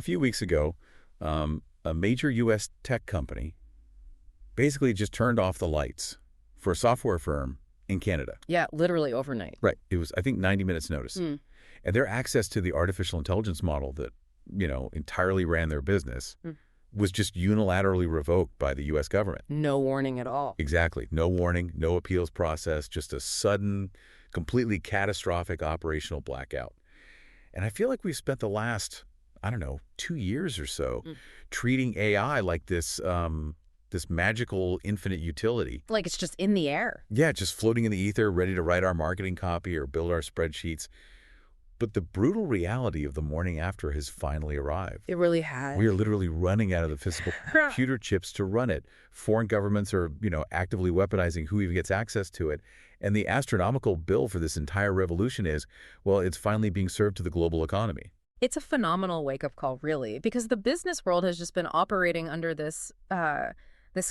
A few weeks ago, a major U.S. tech company basically just turned off the lights for a software firm in Canada. Yeah, literally overnight. Right. It was, I think, 90 minutes notice. And their access to the artificial intelligence model that, entirely ran their business was just unilaterally revoked by the U.S. government. No warning at all. Exactly. No warning, no appeals process, just a sudden, completely catastrophic operational blackout. And I feel like we've spent the last, 2 years or so treating AI like this magical infinite utility. Like it's just in the air. Yeah, just floating in the ether, ready to write our marketing copy or build our spreadsheets. But the brutal reality of the morning after has finally arrived. It really has. We are literally running out of the physical computer chips to run it. Foreign governments are, actively weaponizing who even gets access to it. And the astronomical bill for this entire revolution is, well, it's finally being served to the global economy. It's a phenomenal wake-up call, really, because the business world has just been operating under this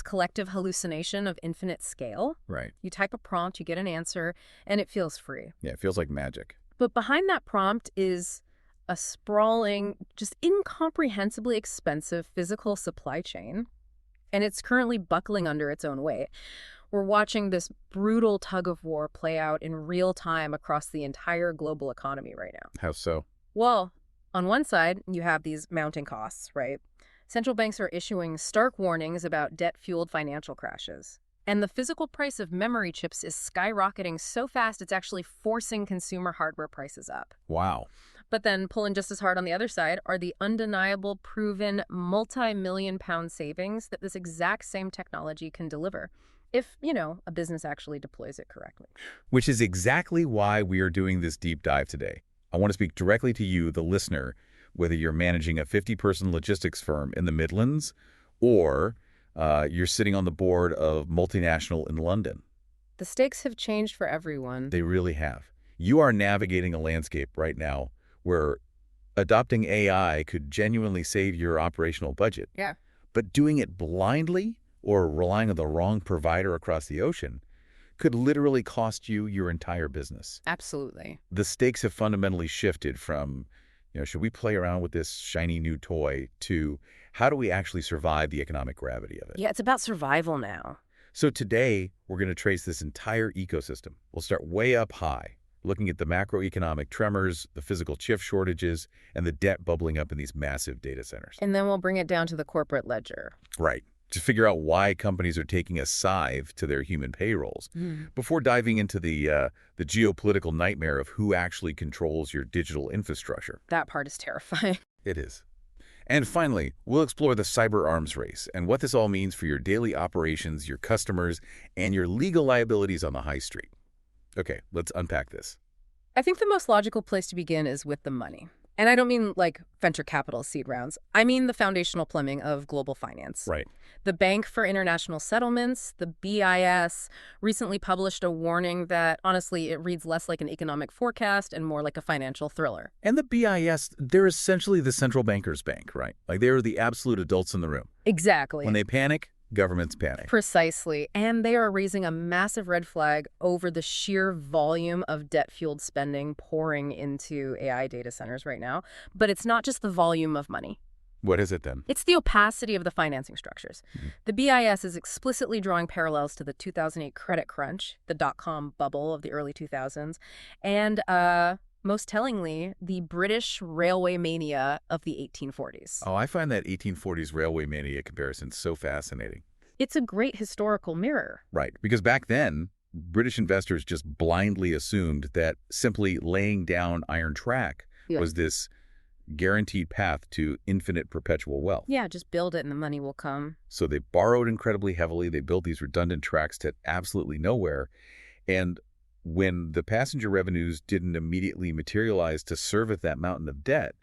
collective hallucination of infinite scale. Right. You type a prompt, you get an answer, and it feels free. Yeah, it feels like magic. But behind that prompt is a sprawling, just incomprehensibly expensive physical supply chain, and it's currently buckling under its own weight. We're watching this brutal tug of war play out in real time across the entire global economy right now. How so? Well, on one side, you have these mounting costs, right? Central banks are issuing stark warnings about debt-fueled financial crashes. And the physical price of memory chips is skyrocketing so fast it's actually forcing consumer hardware prices up. Wow. But then pulling just as hard on the other side are the undeniable, proven, multi-million-pound savings that this exact same technology can deliver if, a business actually deploys it correctly. Which is exactly why we are doing this deep dive today. I want to speak directly to you, the listener, whether you're managing a 50-person logistics firm in the Midlands or you're sitting on the board of multinational in London. The stakes have changed for everyone. They really have. You are navigating a landscape right now where adopting AI could genuinely save your operational budget. Yeah. But doing it blindly or relying on the wrong provider across the ocean could literally cost you your entire business. Absolutely. The stakes have fundamentally shifted from, should we play around with this shiny new toy to how do we actually survive the economic gravity of it? Yeah, it's about survival now. So today, we're going to trace this entire ecosystem. We'll start way up high, looking at the macroeconomic tremors, the physical chip shortages, and the debt bubbling up in these massive data centers. And then we'll bring it down to the corporate ledger. Right. To figure out why companies are taking a scythe to their human payrolls before diving into the geopolitical nightmare of who actually controls your digital infrastructure. That part is terrifying. It is. And finally, we'll explore the cyber arms race and what this all means for your daily operations, your customers, and your legal liabilities on the high street. Okay, let's unpack this. I think the most logical place to begin is with the money. And I don't mean like venture capital seed rounds. I mean the foundational plumbing of global finance. Right. The Bank for International Settlements, the BIS, recently published a warning that, honestly, it reads less like an economic forecast and more like a financial thriller. And the BIS, they're essentially the central banker's bank, right? Like they're the absolute adults in the room. Exactly. When they panic, governments panic. Precisely. And they are raising a massive red flag over the sheer volume of debt-fueled spending pouring into AI data centers right now. But it's not just the volume of money. What is it then? It's the opacity of the financing structures. The BIS is explicitly drawing parallels to the 2008 credit crunch, the dot-com bubble of the early 2000s, and most tellingly, the British railway mania of the 1840s. Oh, I find that 1840s railway mania comparison so fascinating. It's a great historical mirror. Right, because back then, British investors just blindly assumed that simply laying down iron track was this guaranteed path to infinite perpetual wealth. Yeah, just build it and the money will come. So they borrowed incredibly heavily. They built these redundant tracks to absolutely nowhere. And when the passenger revenues didn't immediately materialize to service that mountain of debt,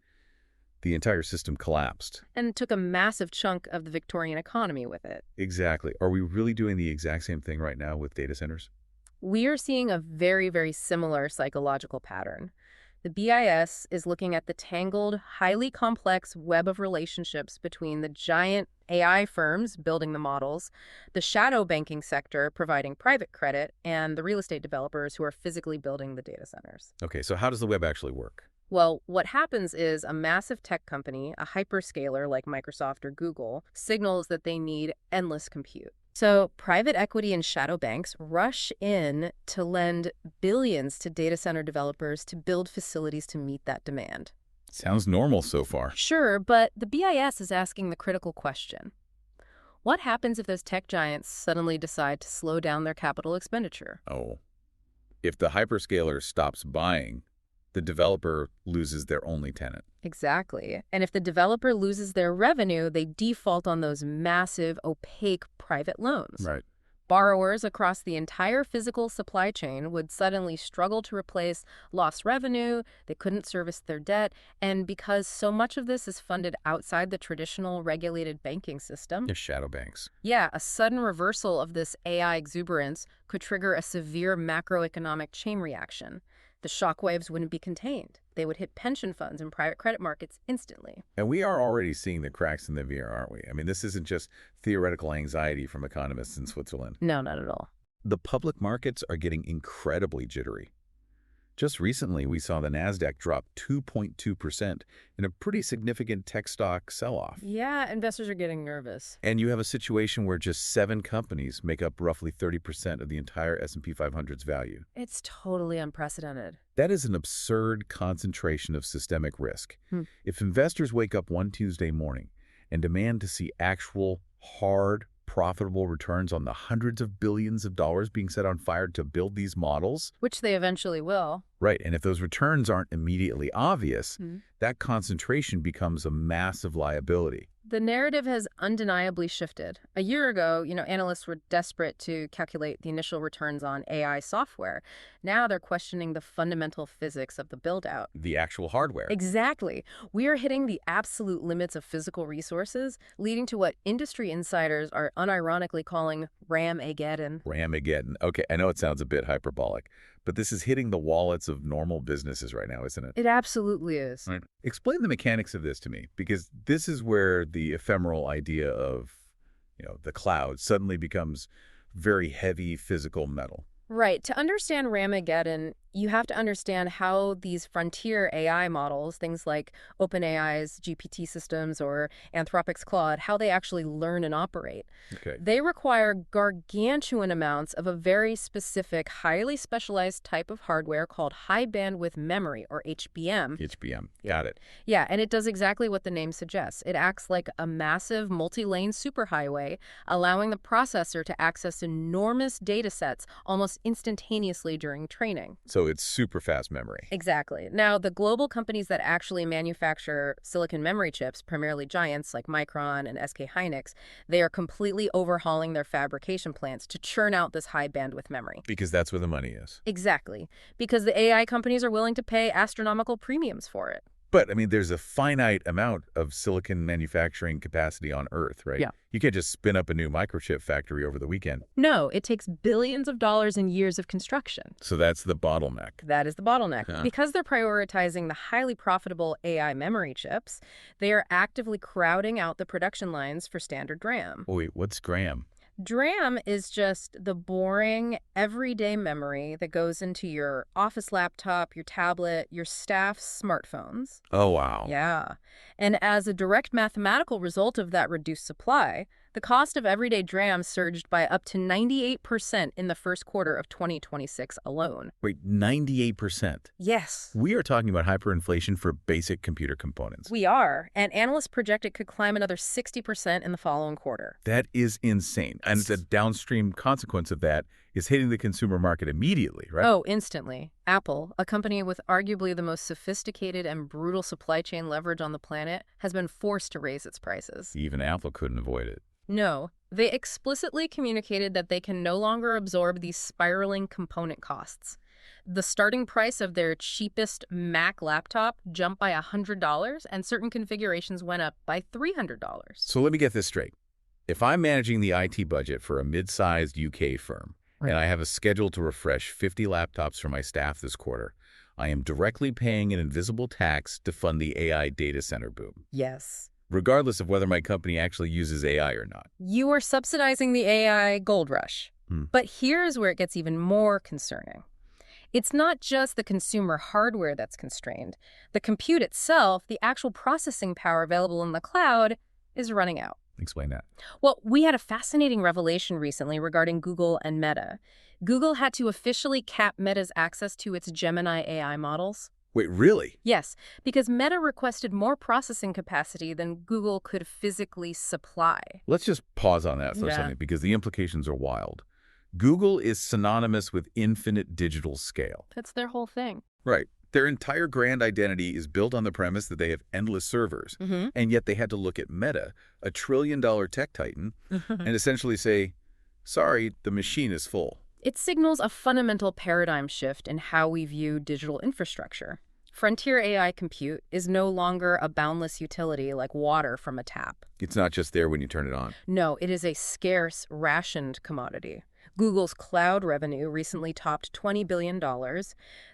the entire system collapsed. And took a massive chunk of the Victorian economy with it. Exactly. Are we really doing the exact same thing right now with data centers? We are seeing a very, very similar psychological pattern. The BIS is looking at the tangled, highly complex web of relationships between the giant AI firms building the models, the shadow banking sector providing private credit, and the real estate developers who are physically building the data centers. Okay, so how does the web actually work? Well, what happens is a massive tech company, a hyperscaler like Microsoft or Google, signals that they need endless compute. So private equity and shadow banks rush in to lend billions to data center developers to build facilities to meet that demand. Sounds normal so far. Sure, but the BIS is asking the critical question. What happens if those tech giants suddenly decide to slow down their capital expenditure? Oh. If the hyperscaler stops buying, the developer loses their only tenant. Exactly. And if the developer loses their revenue, they default on those massive, opaque private loans. Right. Borrowers across the entire physical supply chain would suddenly struggle to replace lost revenue, they couldn't service their debt, and because so much of this is funded outside the traditional regulated banking system, They're shadow banks. yeah, a sudden reversal of this AI exuberance could trigger a severe macroeconomic chain reaction. The shockwaves wouldn't be contained. They would hit pension funds and private credit markets instantly. And we are already seeing the cracks in the veneer, aren't we? I mean, this isn't just theoretical anxiety from economists in Switzerland. No, not at all. The public markets are getting incredibly jittery. Just recently, we saw the Nasdaq drop 2.2% in a pretty significant tech stock sell-off. Yeah, investors are getting nervous. And you have a situation where just 7 companies make up roughly 30% of the entire S&P 500's value. It's totally unprecedented. That is an absurd concentration of systemic risk. If investors wake up one Tuesday morning and demand to see actual, hard, profitable returns on the hundreds of billions of dollars being set on fire to build these models, Which they eventually will. right, and if those returns aren't immediately obvious, that concentration becomes a massive liability. The narrative has undeniably shifted. A year ago, analysts were desperate to calculate the initial returns on AI software. Now they're questioning the fundamental physics of the build-out. The actual hardware. Exactly. We are hitting the absolute limits of physical resources, leading to what industry insiders are unironically calling Ramageddon. Ramageddon. Okay, I know it sounds a bit hyperbolic, but this is hitting the wallets of normal businesses right now, isn't it? It absolutely is. Right. Explain the mechanics of this to me, because this is where the ephemeral idea of, the cloud suddenly becomes very heavy physical metal. Right. To understand Ramageddon, you have to understand how these frontier AI models, things like OpenAI's GPT systems or Anthropic's Claude, how they actually learn and operate. Okay. They require gargantuan amounts of a very specific, highly specialized type of hardware called high bandwidth memory, or HBM. HBM. Got it. Yeah, and it does exactly what the name suggests. It acts like a massive multi-lane superhighway, allowing the processor to access enormous data sets almost instantaneously during training. So it's super fast memory. Exactly. Now, the global companies that actually manufacture silicon memory chips, primarily giants like Micron and SK Hynix, they are completely overhauling their fabrication plants to churn out this high bandwidth memory. Because that's where the money is. Exactly. Because the AI companies are willing to pay astronomical premiums for it. But, I mean, there's a finite amount of silicon manufacturing capacity on Earth, right? Yeah. You can't just spin up a new microchip factory over the weekend. No, it takes billions of dollars and years of construction. So that's the bottleneck. That is the bottleneck. Huh. Because they're prioritizing the highly profitable AI memory chips, they are actively crowding out the production lines for standard DRAM. Wait, what's Graham? DRAM is just the boring, everyday memory that goes into your office laptop, your tablet, your staff's smartphones. Oh, wow. Yeah. And as a direct mathematical result of that reduced supply, the cost of everyday DRAM surged by up to 98% in the first quarter of 2026 alone. Wait, 98%? Yes. We are talking about hyperinflation for basic computer components. We are, and analysts project it could climb another 60% in the following quarter. That is insane. And the downstream consequence of that is hitting the consumer market immediately, right? Oh, instantly. Apple, a company with arguably the most sophisticated and brutal supply chain leverage on the planet, has been forced to raise its prices. Even Apple couldn't avoid it. No, they explicitly communicated that they can no longer absorb these spiraling component costs. The starting price of their cheapest Mac laptop jumped by $100, and certain configurations went up by $300. So let me get this straight. If I'm managing the IT budget for a mid-sized UK firm, Right. and I have a schedule to refresh 50 laptops for my staff this quarter, I am directly paying an invisible tax to fund the AI data center boom, Yes. regardless of whether my company actually uses AI or not. You are subsidizing the AI gold rush. Hmm. But here's where it gets even more concerning. It's not just the consumer hardware that's constrained. The compute itself, the actual processing power available in the cloud, is running out. Explain that. Well, we had a fascinating revelation recently regarding Google and Meta. Google had to officially cap Meta's access to its Gemini AI models. Wait, really? Yes, because Meta requested more processing capacity than Google could physically supply. Let's just pause on that for a second because the implications are wild. Google is synonymous with infinite digital scale. That's their whole thing. Right. Their entire grand identity is built on the premise that they have endless servers, and yet they had to look at Meta, a trillion-dollar tech titan, and essentially say, sorry, the machine is full. It signals a fundamental paradigm shift in how we view digital infrastructure. Frontier AI compute is no longer a boundless utility like water from a tap. It's not just there when you turn it on. No, it is a scarce, rationed commodity. Google's cloud revenue recently topped $20 billion.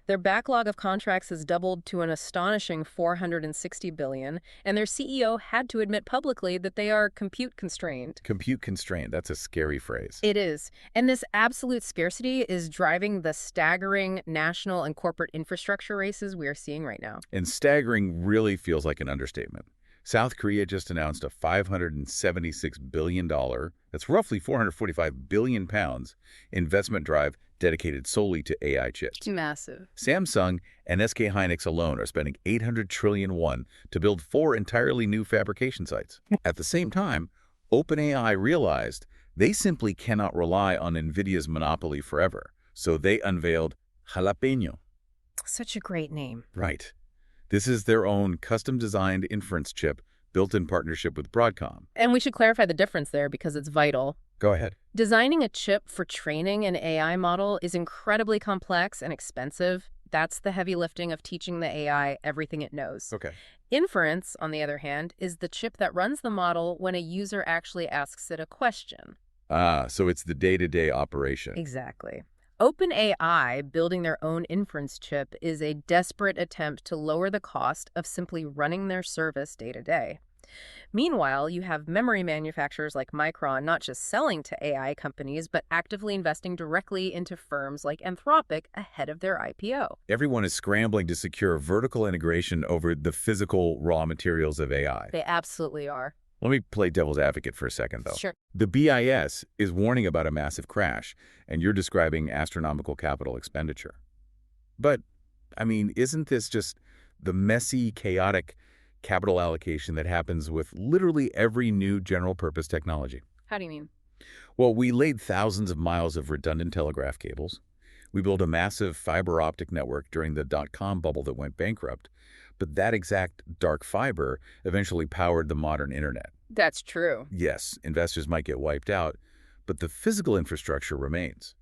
Their backlog of contracts has doubled to an astonishing $460 billion, and their CEO had to admit publicly that they are compute constrained. Compute constrained, that's a scary phrase. It is. And this absolute scarcity is driving the staggering national and corporate infrastructure races we are seeing right now. And staggering really feels like an understatement. South Korea just announced a $576 billion, that's roughly 445 billion pounds, investment drive dedicated solely to AI chips. Massive. Samsung and SK Hynix alone are spending 800 trillion won to build 4 entirely new fabrication sites. At the same time, OpenAI realized they simply cannot rely on NVIDIA's monopoly forever, so they unveiled Jalapeno. Such a great name. Right. This is their own custom-designed inference chip built in partnership with Broadcom. And we should clarify the difference there because it's vital. Go ahead. Designing a chip for training an AI model is incredibly complex and expensive. That's the heavy lifting of teaching the AI everything it knows. Okay. Inference, on the other hand, is the chip that runs the model when a user actually asks it a question. Ah, so it's the day-to-day operation. Exactly. OpenAI building their own inference chip is a desperate attempt to lower the cost of simply running their service day to day. Meanwhile, you have memory manufacturers like Micron not just selling to AI companies, but actively investing directly into firms like Anthropic ahead of their IPO. Everyone is scrambling to secure vertical integration over the physical raw materials of AI. They absolutely are. Let me play devil's advocate for a second, though. Sure. The BIS is warning about a massive crash, and you're describing astronomical capital expenditure. But, I mean, isn't this just the messy, chaotic capital allocation that happens with literally every new general-purpose technology? How do you mean? Well, we laid thousands of miles of redundant telegraph cables. We built a massive fiber optic network during the dot-com bubble that went bankrupt. But that exact dark fiber eventually powered the modern internet. That's true. Yes, investors might get wiped out, but the physical infrastructure remains.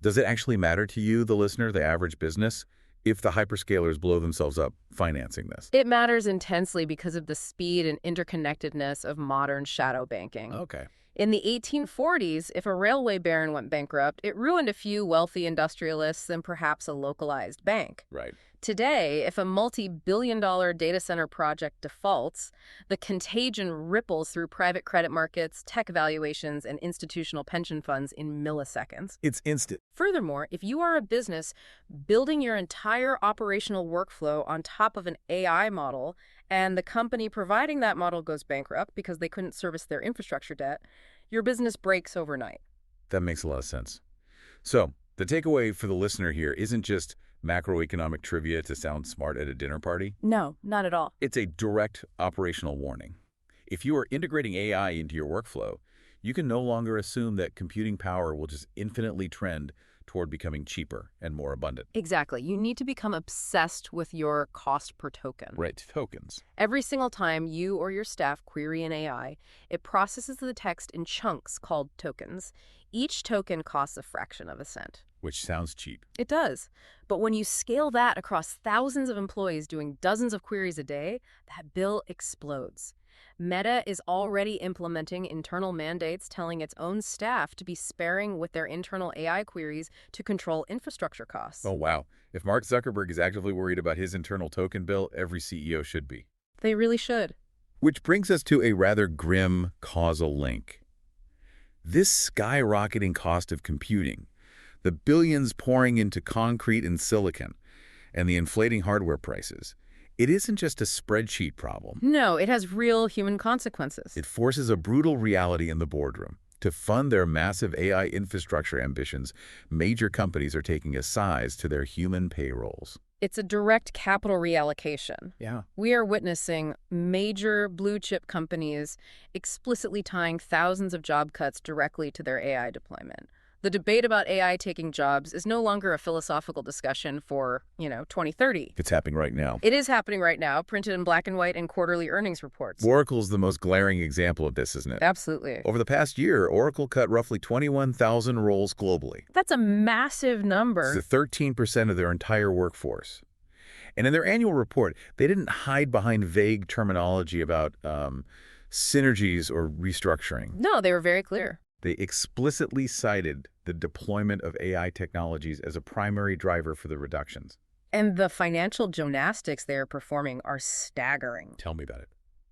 Does it actually matter to you, the listener, the average business, if the hyperscalers blow themselves up financing this? It matters intensely because of the speed and interconnectedness of modern shadow banking. Okay. In the 1840s, if a railway baron went bankrupt, it ruined a few wealthy industrialists and perhaps a localized bank. Right. Today, if a multi-billion-dollar data center project defaults, the contagion ripples through private credit markets, tech valuations, and institutional pension funds in milliseconds. It's instant. Furthermore, if you are a business building your entire operational workflow on top of an AI model, and the company providing that model goes bankrupt because they couldn't service their infrastructure debt, your business breaks overnight. That makes a lot of sense. So, the takeaway for the listener here isn't just macroeconomic trivia to sound smart at a dinner party. No, not at all. It's a direct operational warning. If you are integrating AI into your workflow, you can no longer assume that computing power will just infinitely trend toward becoming cheaper and more abundant. Exactly. You need to become obsessed with your cost per token. Right, tokens. Every single time you or your staff query an AI, it processes the text in chunks called tokens. Each token costs a fraction of a cent. Which sounds cheap. It does. But when you scale that across thousands of employees doing dozens of queries a day, that bill explodes. Meta is already implementing internal mandates telling its own staff to be sparing with their internal AI queries to control infrastructure costs. Oh, wow. If Mark Zuckerberg is actively worried about his internal token bill, every CEO should be. They really should. Which brings us to a rather grim causal link. This skyrocketing cost of computing, The billions pouring into concrete and silicon, and the inflating hardware prices. It isn't just a spreadsheet problem. No, it has real human consequences. It forces a brutal reality in the boardroom. To fund their massive AI infrastructure ambitions, major companies are taking a size to their human payrolls. It's a direct capital reallocation. Yeah. We are witnessing major blue-chip companies explicitly tying thousands of job cuts directly to their AI deployment. The debate about AI taking jobs is no longer a philosophical discussion for, 2030. It's happening right now. It is happening right now, printed in black and white in quarterly earnings reports. Oracle's the most glaring example of this, isn't it? Absolutely. Over the past year, Oracle cut roughly 21,000 roles globally. That's a massive number. It's 13% of their entire workforce. And in their annual report, they didn't hide behind vague terminology about synergies or restructuring. No, they were very clear. They explicitly cited the deployment of AI technologies as a primary driver for the reductions. And the financial gymnastics they are performing are staggering. Tell me about it.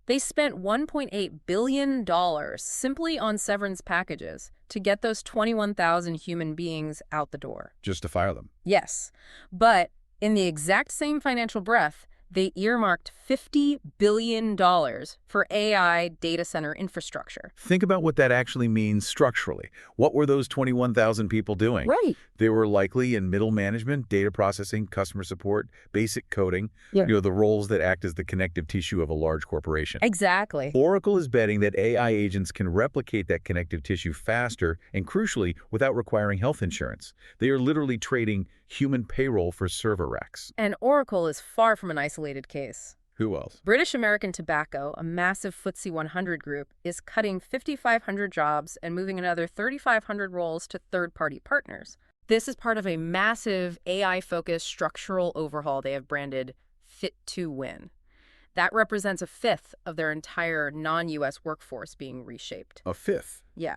They spent $1.8 billion simply on severance packages to get those 21,000 human beings out the door. Just to fire them. Yes, but in the exact same financial breath, they earmarked $50 billion for AI data center infrastructure. Think about what that actually means structurally. What were those 21,000 people doing? Right. They were likely in middle management, data processing, customer support, basic coding, Yeah. the roles that act as the connective tissue of a large corporation. Exactly. Oracle is betting that AI agents can replicate that connective tissue faster and, crucially, without requiring health insurance. They are literally trading human payroll for server racks. And Oracle is far from an isolated case. Who else? British American Tobacco, a massive FTSE 100 group, is cutting 5,500 jobs and moving another 3,500 roles to third-party partners. This is part of a massive AI-focused structural overhaul they have branded Fit to Win. That represents a fifth of their entire non-U.S. workforce being reshaped. A fifth. Yeah.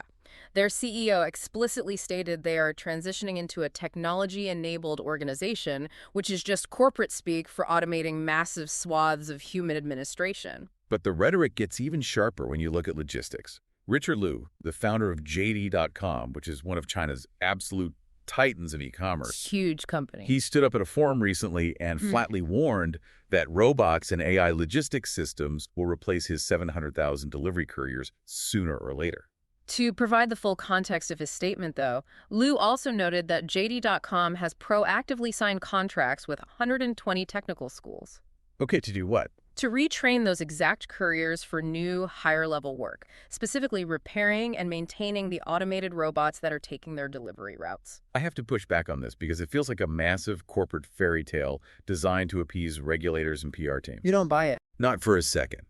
Their CEO explicitly stated they are transitioning into a technology-enabled organization, which is just corporate speak for automating massive swaths of human administration. But the rhetoric gets even sharper when you look at logistics. Richard Liu, the founder of JD.com, which is one of China's absolute titans of e-commerce. Huge company. He stood up at a forum recently and flatly warned that robots and AI logistics systems will replace his 700,000 delivery couriers sooner or later. To provide the full context of his statement, though, Liu also noted that JD.com has proactively signed contracts with 120 technical schools. Okay, to do what? To retrain those exact couriers for new, higher-level work, specifically repairing and maintaining the automated robots that are taking their delivery routes. I have to push back on this because it feels like a massive corporate fairy tale designed to appease regulators and PR teams. You don't buy it. Not for a second.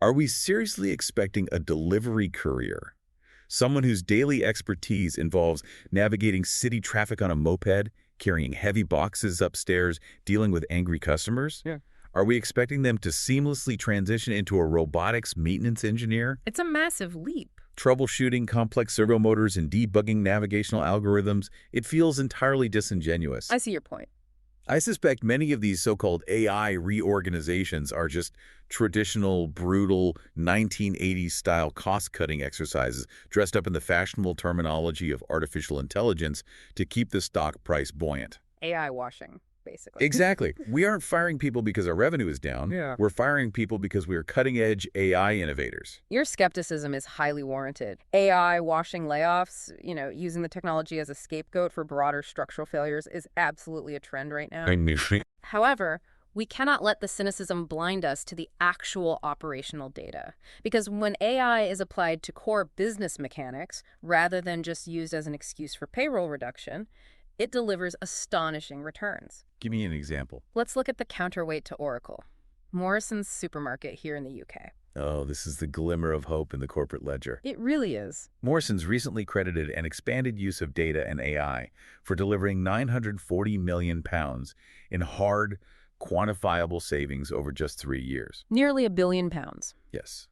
Are we seriously expecting a delivery courier, someone whose daily expertise involves navigating city traffic on a moped, carrying heavy boxes upstairs, dealing with angry customers? Yeah. Are we expecting them to seamlessly transition into a robotics maintenance engineer? It's a massive leap. Troubleshooting complex servo motors and debugging navigational algorithms, it feels entirely disingenuous. I see your point. I suspect many of these so-called AI reorganizations are just traditional, brutal, 1980s-style cost-cutting exercises dressed up in the fashionable terminology of artificial intelligence to keep the stock price buoyant. AI washing, basically. Exactly. We aren't firing people because our revenue is down. Yeah. We're firing people because we are cutting-edge AI innovators. Your skepticism is highly warranted. AI washing layoffs, using the technology as a scapegoat for broader structural failures is absolutely a trend right now. However, we cannot let the cynicism blind us to the actual operational data. Because when AI is applied to core business mechanics, rather than just used as an excuse for payroll reduction, it delivers astonishing returns. Give me an example. Let's look at the counterweight to Oracle, Morrisons supermarket here in the UK. Oh, this is the glimmer of hope in the corporate ledger. It really is. Morrisons recently credited an expanded use of data and AI for delivering £940 million in hard, quantifiable savings over just 3 years. Nearly £1 billion. Yes.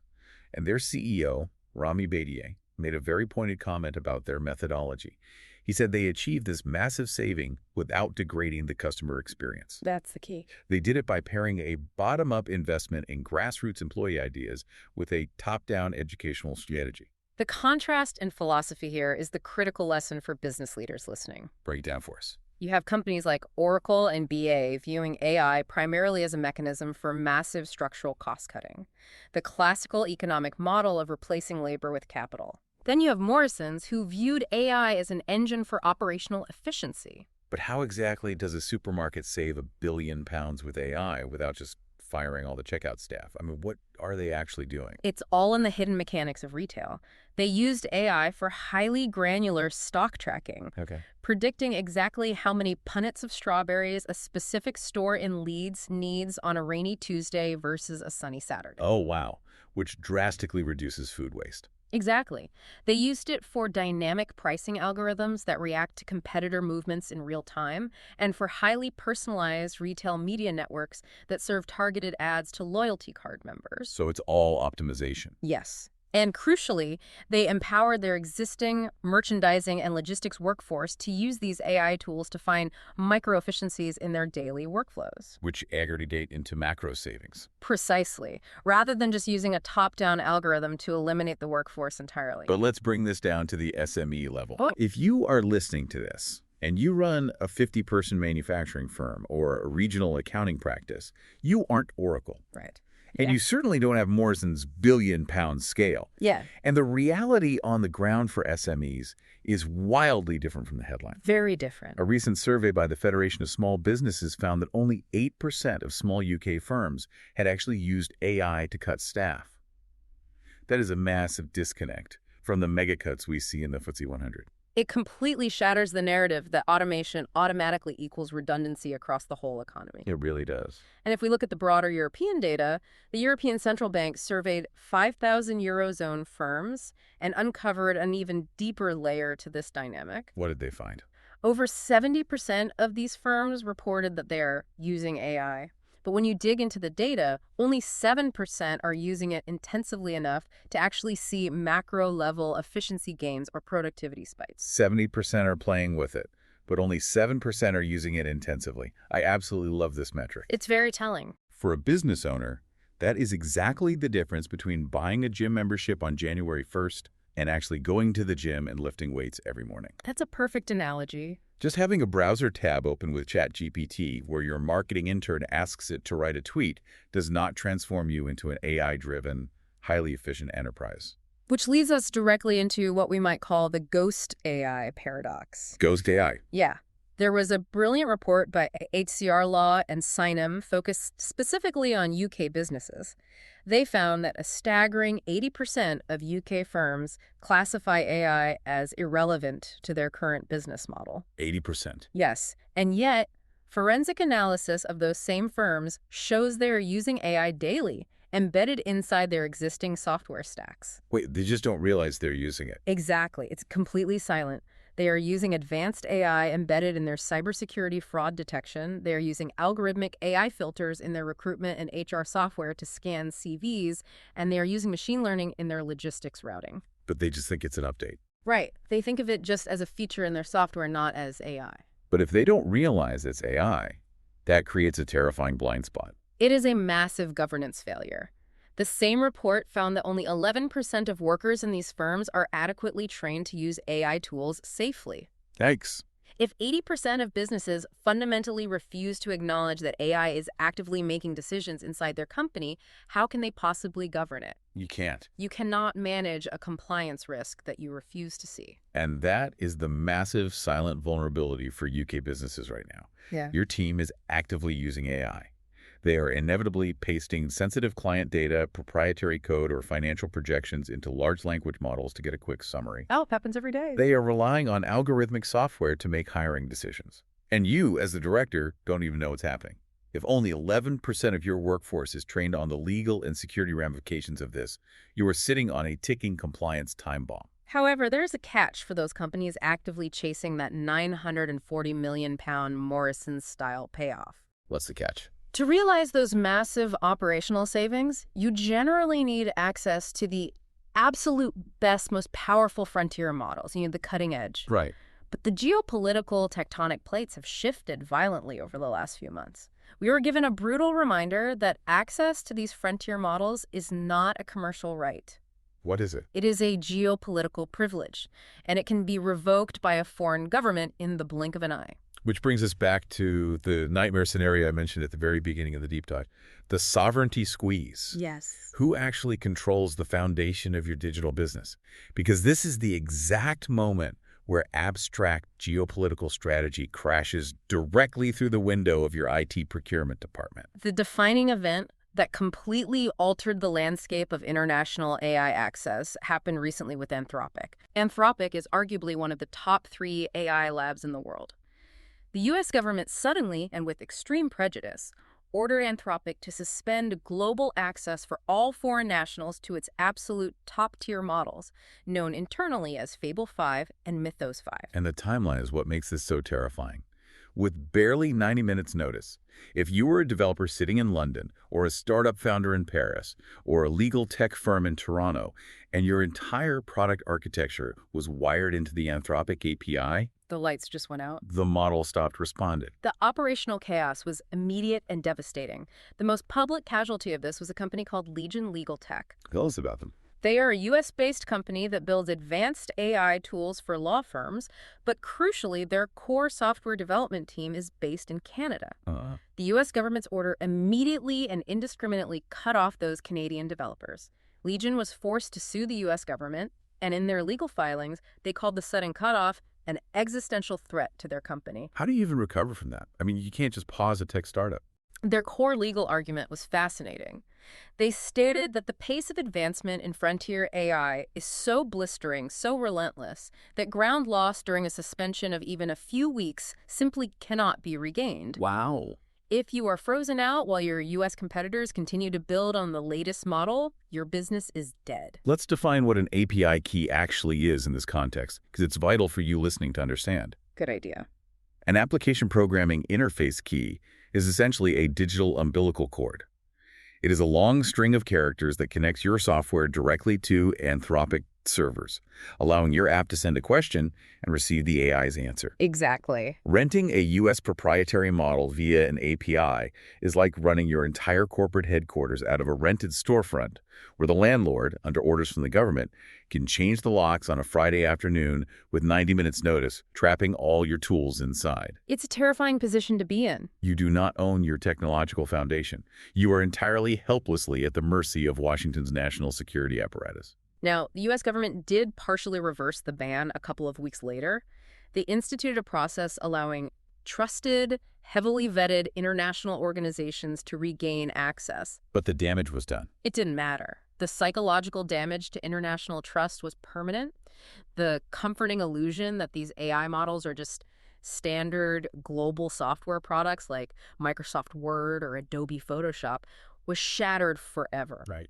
And their CEO, Rami Bedier, made a very pointed comment about their methodology. He said they achieved this massive saving without degrading the customer experience. That's the key. They did it by pairing a bottom-up investment in grassroots employee ideas with a top-down educational strategy. The contrast in philosophy here is the critical lesson for business leaders listening. Break it down for us. You have companies like Oracle and BA viewing AI primarily as a mechanism for massive structural cost cutting, the classical economic model of replacing labor with capital. Then you have Morrisons, who viewed AI as an engine for operational efficiency. But how exactly does a supermarket save £1 billion with AI without just firing all the checkout staff? I mean, what are they actually doing? It's all in the hidden mechanics of retail. They used AI for highly granular stock tracking, Okay. predicting exactly how many punnets of strawberries a specific store in Leeds needs on a rainy Tuesday versus a sunny Saturday. Oh, wow. Which drastically reduces food waste. Exactly. They used it for dynamic pricing algorithms that react to competitor movements in real time, and for highly personalized retail media networks that serve targeted ads to loyalty card members. So it's all optimization. Yes. And crucially, they empowered their existing merchandising and logistics workforce to use these AI tools to find micro-efficiencies in their daily workflows. Which aggregate into macro savings. Precisely, rather than just using a top-down algorithm to eliminate the workforce entirely. But let's bring this down to the SME level. Oh. If you are listening to this and you run a 50-person manufacturing firm or a regional accounting practice, you aren't Oracle. Right. And you certainly don't have Morrisons' billion-pound scale. Yeah. And the reality on the ground for SMEs is wildly different from the headline. Very different. A recent survey by the Federation of Small Businesses found that only 8% of small UK firms had actually used AI to cut staff. That is a massive disconnect from the mega cuts we see in the FTSE 100. It completely shatters the narrative that automation automatically equals redundancy across the whole economy. It really does. And if we look at the broader European data, the European Central Bank surveyed 5,000 Eurozone firms and uncovered an even deeper layer to this dynamic. What did they find? Over 70% of these firms reported that they're using AI. But when you dig into the data, only 7% are using it intensively enough to actually see macro-level efficiency gains or productivity spikes. 70% are playing with it, but only 7% are using it intensively. I absolutely love this metric. It's very telling. For a business owner, that is exactly the difference between buying a gym membership on January 1st and actually going to the gym and lifting weights every morning. That's a perfect analogy. Just having a browser tab open with ChatGPT where your marketing intern asks it to write a tweet does not transform you into an AI-driven, highly efficient enterprise. Which leads us directly into what we might call the ghost AI paradox. Ghost AI. Yeah. There was a brilliant report by HCR Law and Sinem focused specifically on UK businesses. They found that a staggering 80% of UK firms classify AI as irrelevant to their current business model. 80%. Yes, and yet forensic analysis of those same firms shows they are using AI daily, embedded inside their existing software stacks. Wait, they just don't realize they're using it. Exactly. It's completely silent. They are using advanced AI embedded in their cybersecurity fraud detection. They are using algorithmic AI filters in their recruitment and HR software to scan CVs, and they are using machine learning in their logistics routing. But they just think it's an update. Right. They think of it just as a feature in their software, not as AI. But if they don't realize it's AI, that creates a terrifying blind spot. It is a massive governance failure. The same report found that only 11% of workers in these firms are adequately trained to use AI tools safely. Yikes. If 80% of businesses fundamentally refuse to acknowledge that AI is actively making decisions inside their company, how can they possibly govern it? You can't. You cannot manage a compliance risk that you refuse to see. And that is the massive silent vulnerability for UK businesses right now. Yeah. Your team is actively using AI. They are inevitably pasting sensitive client data, proprietary code, or financial projections into large language models to get a quick summary. Oh, it happens every day. They are relying on algorithmic software to make hiring decisions. And you, as the director, don't even know what's happening. If only 11% of your workforce is trained on the legal and security ramifications of this, you are sitting on a ticking compliance time bomb. However, there's a catch for those companies actively chasing that £940 million Morrisons-style payoff. What's the catch? To realize those massive operational savings, you generally need access to the absolute best, most powerful frontier models. You need the cutting edge. Right. But the geopolitical tectonic plates have shifted violently over the last few months. We were given a brutal reminder that access to these frontier models is not a commercial right. What is it? It is a geopolitical privilege, and it can be revoked by a foreign government in the blink of an eye. Which brings us back to the nightmare scenario I mentioned at the very beginning of the deep dive. The sovereignty squeeze. Yes. Who actually controls the foundation of your digital business? Because this is the exact moment where abstract geopolitical strategy crashes directly through the window of your IT procurement department. The defining event that completely altered the landscape of international AI access happened recently with Anthropic. Anthropic is arguably one of the top 3 AI labs in the world. The U.S. government suddenly, and with extreme prejudice, ordered Anthropic to suspend global access for all foreign nationals to its absolute top-tier models, known internally as Fable 5 and Mythos 5. And the timeline is what makes this so terrifying. With barely 90 minutes notice, if you were a developer sitting in London, or a startup founder in Paris, or a legal tech firm in Toronto, and your entire product architecture was wired into the Anthropic API, The lights just went out. the model stopped responding. The operational chaos was immediate and devastating. The most public casualty of this was a company called Legion Legal Tech. Tell us about them. They are a U.S.-based company that builds advanced AI tools for law firms, but crucially, their core software development team is based in Canada. The U.S. government's order immediately and indiscriminately cut off those Canadian developers. Legion was forced to sue the U.S. government, and in their legal filings, they called the sudden cutoff an existential threat to their company. How do you even recover from that? I mean, you can't just pause a tech startup. Their core legal argument was fascinating. They stated that the pace of advancement in frontier AI is so blistering, so relentless, that ground lost during a suspension of even a few weeks simply cannot be regained. Wow. If you are frozen out while your U.S. competitors continue to build on the latest model, your business is dead. Let's define what an API key actually is in this context, because it's vital for you listening to understand. Good idea. An application programming interface key is essentially a digital umbilical cord. It is a long string of characters that connects your software directly to Anthropic servers, allowing your app to send a question and receive the AI's answer. Exactly. Renting a U.S. proprietary model via an API is like running your entire corporate headquarters out of a rented storefront, where the landlord, under orders from the government, can change the locks on a Friday afternoon with 90 minutes notice, trapping all your tools inside. It's a terrifying position to be in. You do not own your technological foundation. You are entirely helplessly at the mercy of Washington's national security apparatus. Now, the U.S. government did partially reverse the ban a couple of weeks later. They instituted a process allowing trusted, heavily vetted international organizations to regain access. But the damage was done. It didn't matter. The psychological damage to international trust was permanent. The comforting illusion that these AI models are just standard global software products like Microsoft Word or Adobe Photoshop was shattered forever. Right.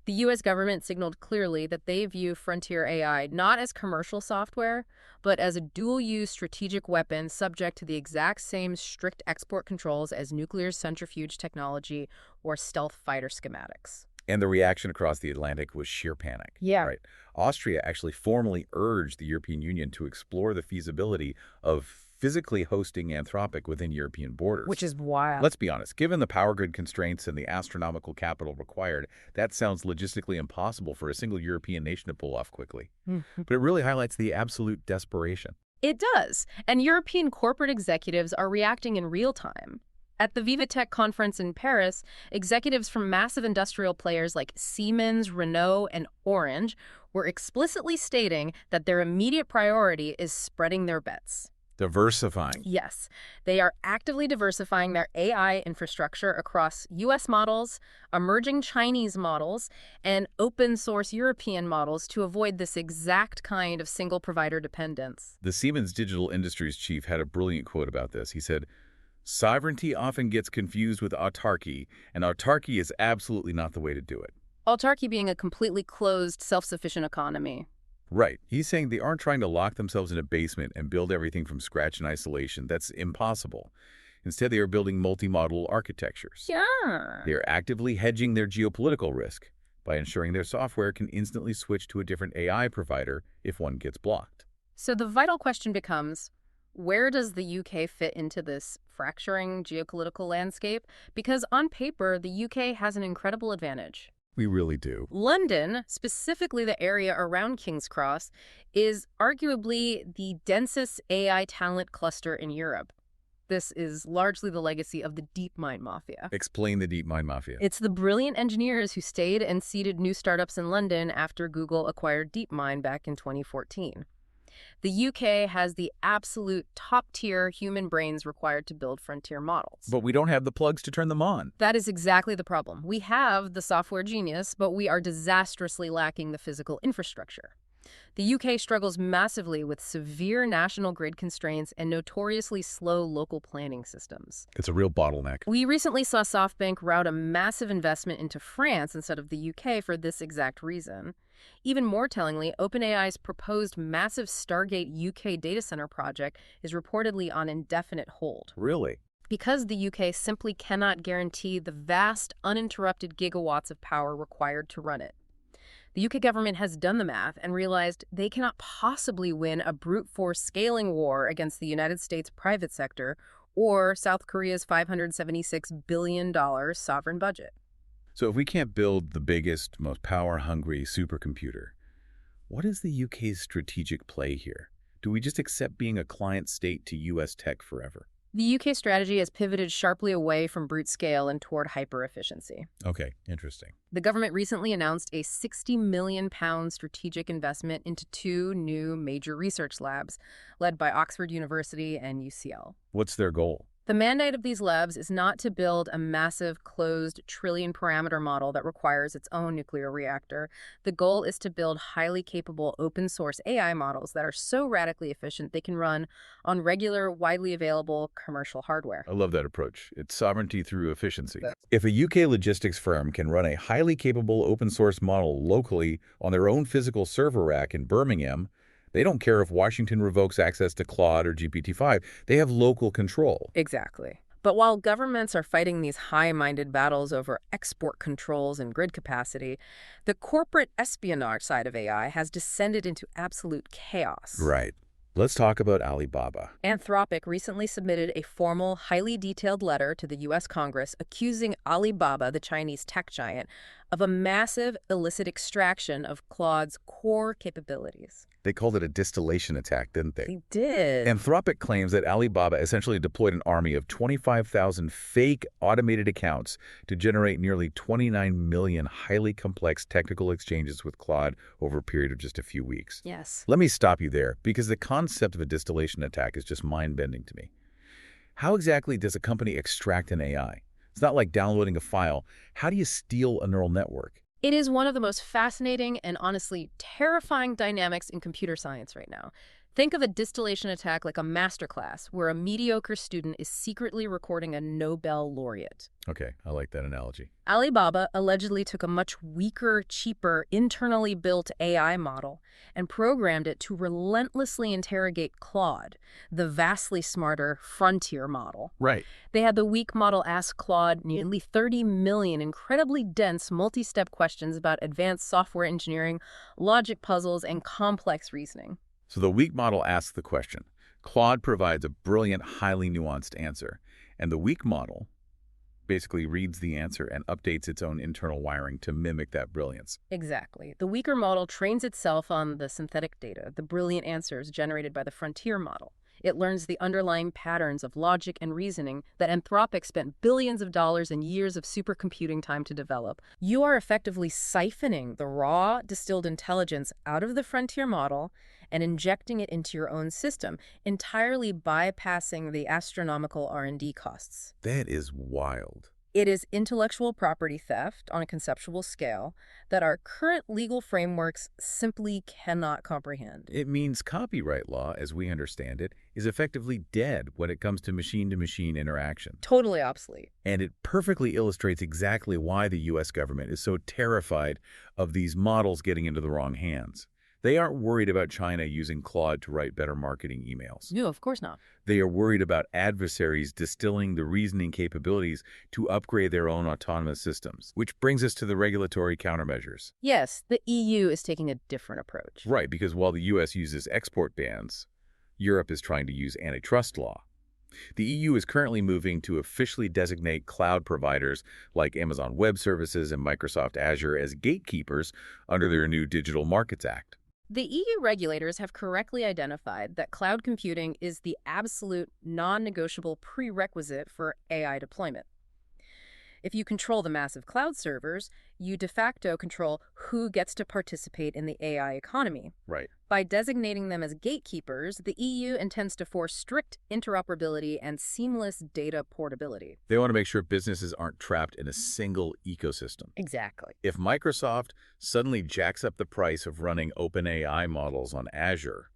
The U.S. government signaled clearly that they view frontier AI not as commercial software, but as a dual-use strategic weapon subject to the exact same strict export controls as nuclear centrifuge technology or stealth fighter schematics. And the reaction across the Atlantic was sheer panic. Yeah. Right. Austria actually formally urged the European Union to explore the feasibility of physically hosting Anthropic within European borders. Which is wild. Let's be honest, given the power grid constraints and the astronomical capital required, that sounds logistically impossible for a single European nation to pull off quickly. But it really highlights the absolute desperation. It does. And European corporate executives are reacting in real time. At the Viva Tech conference in Paris, executives from massive industrial players like Siemens, Renault, and Orange were explicitly stating that their immediate priority is spreading their bets. Diversifying. Yes, they are actively diversifying their AI infrastructure across U.S. models, emerging Chinese models, and open-source European models to avoid this exact kind of single-provider dependence. The Siemens Digital Industries chief had a brilliant quote about this. He said, "Sovereignty often gets confused with autarky, and autarky is absolutely not the way to do it." Autarky being a completely closed, self-sufficient economy. Right. He's saying they aren't trying to lock themselves in a basement and build everything from scratch in isolation. That's impossible. Instead, they are building multi-model architectures. Yeah. They are actively hedging their geopolitical risk by ensuring their software can instantly switch to a different AI provider if one gets blocked. So the vital question becomes, where does the UK fit into this fracturing geopolitical landscape? Because on paper, the UK has an incredible advantage. We really do. London, specifically the area around King's Cross, is arguably the densest AI talent cluster in Europe. This is largely the legacy of the DeepMind mafia. Explain the DeepMind mafia. It's the brilliant engineers who stayed and seeded new startups in London after Google acquired DeepMind back in 2014. The UK has the absolute top-tier human brains required to build frontier models. But we don't have the plugs to turn them on. That is exactly the problem. We have the software genius, but we are disastrously lacking the physical infrastructure. The UK struggles massively with severe national grid constraints and notoriously slow local planning systems. It's a real bottleneck. We recently saw SoftBank route a massive investment into France instead of the UK for this exact reason. Even more tellingly, OpenAI's proposed massive Stargate UK data center project is reportedly on indefinite hold. Really? Because the UK simply cannot guarantee the vast, uninterrupted gigawatts of power required to run it. The UK government has done the math and realized they cannot possibly win a brute force scaling war against the United States private sector or South Korea's $576 billion sovereign budget. So if we can't build the biggest, most power-hungry supercomputer, what is the UK's strategic play here? Do we just accept being a client state to US tech forever? The UK strategy has pivoted sharply away from brute scale and toward hyper-efficiency. Okay, interesting. The government recently announced a £60 million strategic investment into 2 new major research labs, led by Oxford University and UCL. What's their goal? The mandate of these labs is not to build a massive, closed, trillion-parameter model that requires its own nuclear reactor. The goal is to build highly capable open-source AI models that are so radically efficient they can run on regular, widely available commercial hardware. I love that approach. It's sovereignty through efficiency. If a UK logistics firm can run a highly capable open-source model locally on their own physical server rack in Birmingham, they don't care if Washington revokes access to Claude or GPT-5. They have local control. Exactly. But while governments are fighting these high-minded battles over export controls and grid capacity, the corporate espionage side of AI has descended into absolute chaos. Right. Let's talk about Alibaba. Anthropic recently submitted a formal, highly detailed letter to the U.S. Congress accusing Alibaba, the Chinese tech giant, of a massive illicit extraction of Claude's core capabilities. They called it a distillation attack, didn't they? They did. Anthropic claims that Alibaba essentially deployed an army of 25,000 fake automated accounts to generate nearly 29 million highly complex technical exchanges with Claude over a period of just a few weeks. Yes. Let me stop you there, because the concept of a distillation attack is just mind-bending to me. How exactly does a company extract an AI? It's not like downloading a file. How do you steal a neural network? It is one of the most fascinating and honestly terrifying dynamics in computer science right now. Think of a distillation attack like a masterclass where a mediocre student is secretly recording a Nobel laureate. Okay, I like that analogy. Alibaba allegedly took a much weaker, cheaper, internally built AI model and programmed it to relentlessly interrogate Claude, the vastly smarter frontier model. Right. They had the weak model ask Claude nearly 30 million incredibly dense multi-step questions about advanced software engineering, logic puzzles, and complex reasoning. So the weak model asks the question. Claude provides a brilliant, highly nuanced answer. And the weak model basically reads the answer and updates its own internal wiring to mimic that brilliance. Exactly. The weaker model trains itself on the synthetic data, the brilliant answers generated by the frontier model. It learns the underlying patterns of logic and reasoning that Anthropic spent billions of dollars and years of supercomputing time to develop. You are effectively siphoning the raw, distilled intelligence out of the frontier model and injecting it into your own system, entirely bypassing the astronomical R&D costs. That is wild. It is intellectual property theft on a conceptual scale that our current legal frameworks simply cannot comprehend. It means copyright law, as we understand it, is effectively dead when it comes to machine-to-machine interaction. Totally obsolete. And it perfectly illustrates exactly why the U.S. government is so terrified of these models getting into the wrong hands. They aren't worried about China using Claude to write better marketing emails. No, of course not. They are worried about adversaries distilling the reasoning capabilities to upgrade their own autonomous systems, which brings us to the regulatory countermeasures. Yes, the EU is taking a different approach. Right, because while the U.S. uses export bans, Europe is trying to use antitrust law. The EU is currently moving to officially designate cloud providers like Amazon Web Services and Microsoft Azure as gatekeepers under their new Digital Markets Act. The EU regulators have correctly identified that cloud computing is the absolute non-negotiable prerequisite for AI deployment. If you control the massive cloud servers, you de facto control who gets to participate in the AI economy. Right. By designating them as gatekeepers, the EU intends to force strict interoperability and seamless data portability. They want to make sure businesses aren't trapped in a single ecosystem. Exactly. If Microsoft suddenly jacks up the price of running OpenAI models on Azure,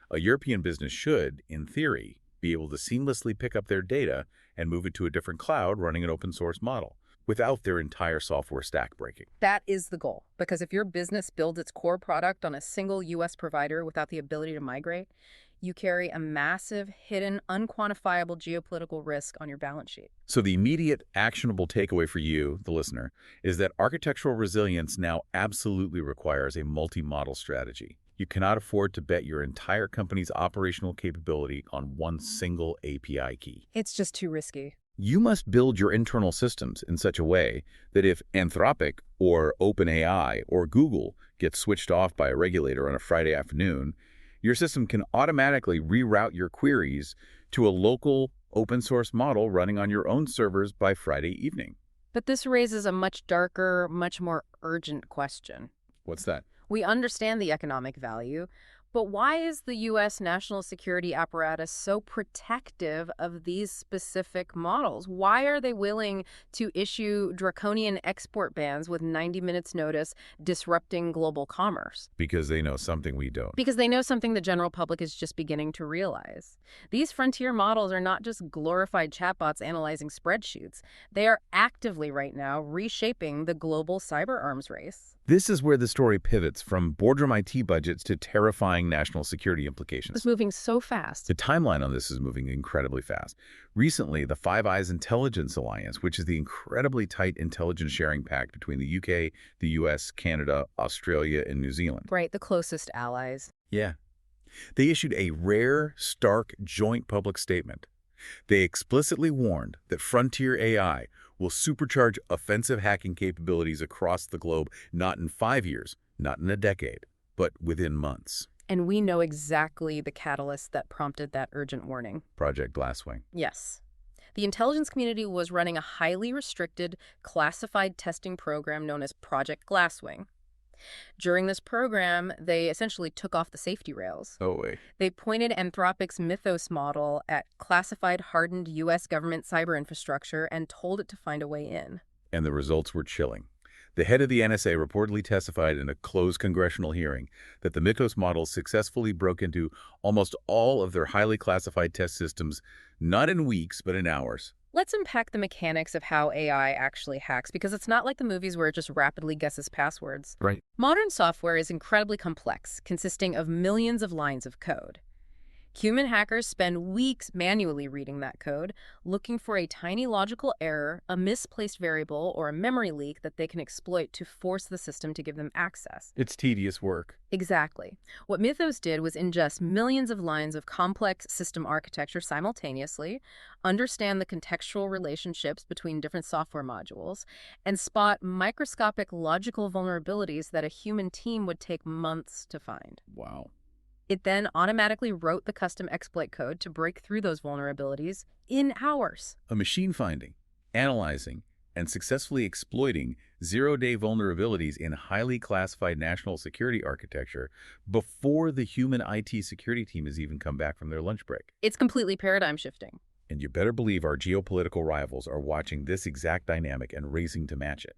a European business should, in theory, be able to seamlessly pick up their data and move it to a different cloud running an open source model without their entire software stack breaking. That is the goal, because if your business builds its core product on a single U.S. provider without the ability to migrate, you carry a massive, hidden, unquantifiable geopolitical risk on your balance sheet. So the immediate actionable takeaway for you, the listener, is that architectural resilience now absolutely requires a multi-model strategy. You cannot afford to bet your entire company's operational capability on one single API key. It's just too risky. You must build your internal systems in such a way that if Anthropic or OpenAI or Google gets switched off by a regulator on a Friday afternoon, your system can automatically reroute your queries to a local open source model running on your own servers by Friday evening. But this raises a much darker, much more urgent question. What's that? We understand the economic value, but why is the U.S. national security apparatus so protective of these specific models? Why are they willing to issue draconian export bans with 90 minutes notice, disrupting global commerce? Because they know something we don't. Because they know something the general public is just beginning to realize. These frontier models are not just glorified chatbots analyzing spreadsheets. They are actively right now reshaping the global cyber arms race. This is where the story pivots from boardroom IT budgets to terrifying national security implications. It's moving so fast. The timeline on this is moving incredibly fast. Recently, the Five Eyes Intelligence Alliance, which is the incredibly tight intelligence sharing pact between the UK, the US, Canada, Australia, and New Zealand. Right, the closest allies. Yeah. They issued a rare, stark joint public statement. They explicitly warned that frontier AI will supercharge offensive hacking capabilities across the globe, not in 5 years, not in a decade, but within months. And we know exactly the catalyst that prompted that urgent warning. Project Glasswing. Yes. The intelligence community was running a highly restricted, classified testing program known as Project Glasswing. During this program, they essentially took off the safety rails. Oh, wait. They pointed Anthropic's Mythos model at classified, hardened U.S. government cyber infrastructure and told it to find a way in. And the results were chilling. The head of the NSA reportedly testified in a closed congressional hearing that the Mythos model successfully broke into almost all of their highly classified test systems, not in weeks, but in hours. Let's unpack the mechanics of how AI actually hacks, because it's not like the movies where it just rapidly guesses passwords. Right. Modern software is incredibly complex, consisting of millions of lines of code. Human hackers spend weeks manually reading that code, looking for a tiny logical error, a misplaced variable, or a memory leak that they can exploit to force the system to give them access. It's tedious work. Exactly. What Mythos did was ingest millions of lines of complex system architecture simultaneously, understand the contextual relationships between different software modules, and spot microscopic logical vulnerabilities that a human team would take months to find. Wow. It then automatically wrote the custom exploit code to break through those vulnerabilities in hours. A machine finding, analyzing, and successfully exploiting zero-day vulnerabilities in highly classified national security architecture before the human IT security team has even come back from their lunch break. It's completely paradigm shifting. And you better believe our geopolitical rivals are watching this exact dynamic and racing to match it.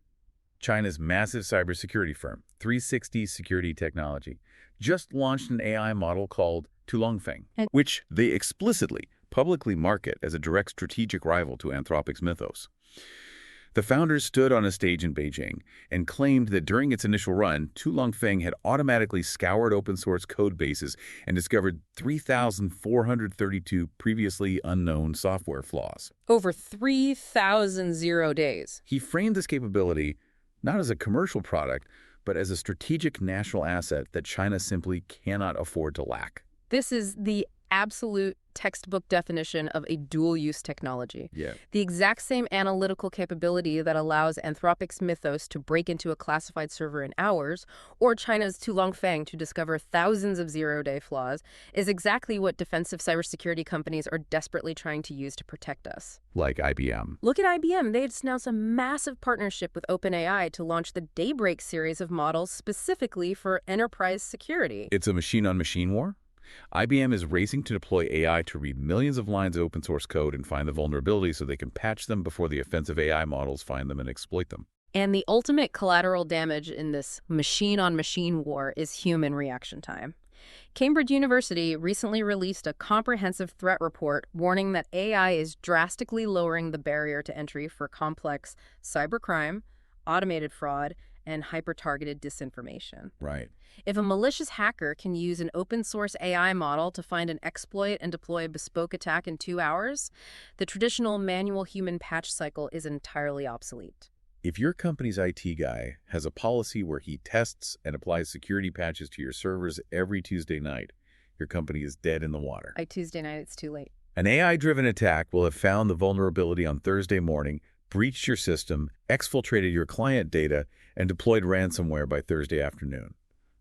China's massive cybersecurity firm, 360 Security Technology, just launched an AI model called Tulongfeng, which they explicitly, publicly market as a direct strategic rival to Anthropic's Mythos. The founders stood on a stage in Beijing and claimed that during its initial run, Tulongfeng had automatically scoured open source code bases and discovered 3,432 previously unknown software flaws. Over 3,000 0 days. He framed this capability not as a commercial product, but as a strategic national asset that China simply cannot afford to lack. This is the absolute textbook definition of a dual-use technology. Yeah. The exact same analytical capability that allows Anthropic's Mythos to break into a classified server in hours, or China's Tulongfeng to discover thousands of zero-day flaws, is exactly what defensive cybersecurity companies are desperately trying to use to protect us. Like IBM. Look at IBM. They just announced a massive partnership with OpenAI to launch the Daybreak series of models specifically for enterprise security. It's a machine-on-machine war? IBM is racing to deploy AI to read millions of lines of open-source code and find the vulnerabilities so they can patch them before the offensive AI models find them and exploit them. And the ultimate collateral damage in this machine-on-machine war is human reaction time. Cambridge University recently released a comprehensive threat report warning that AI is drastically lowering the barrier to entry for complex cybercrime, automated fraud, and hyper-targeted disinformation. Right. If a malicious hacker can use an open-source AI model to find an exploit and deploy a bespoke attack in 2 hours, the traditional manual human patch cycle is entirely obsolete. If your company's IT guy has a policy where he tests and applies security patches to your servers every Tuesday night, your company is dead in the water. Tuesday night, it's too late. An AI-driven attack will have found the vulnerability on Thursday morning, breached your system, exfiltrated your client data, and deployed ransomware by Thursday afternoon.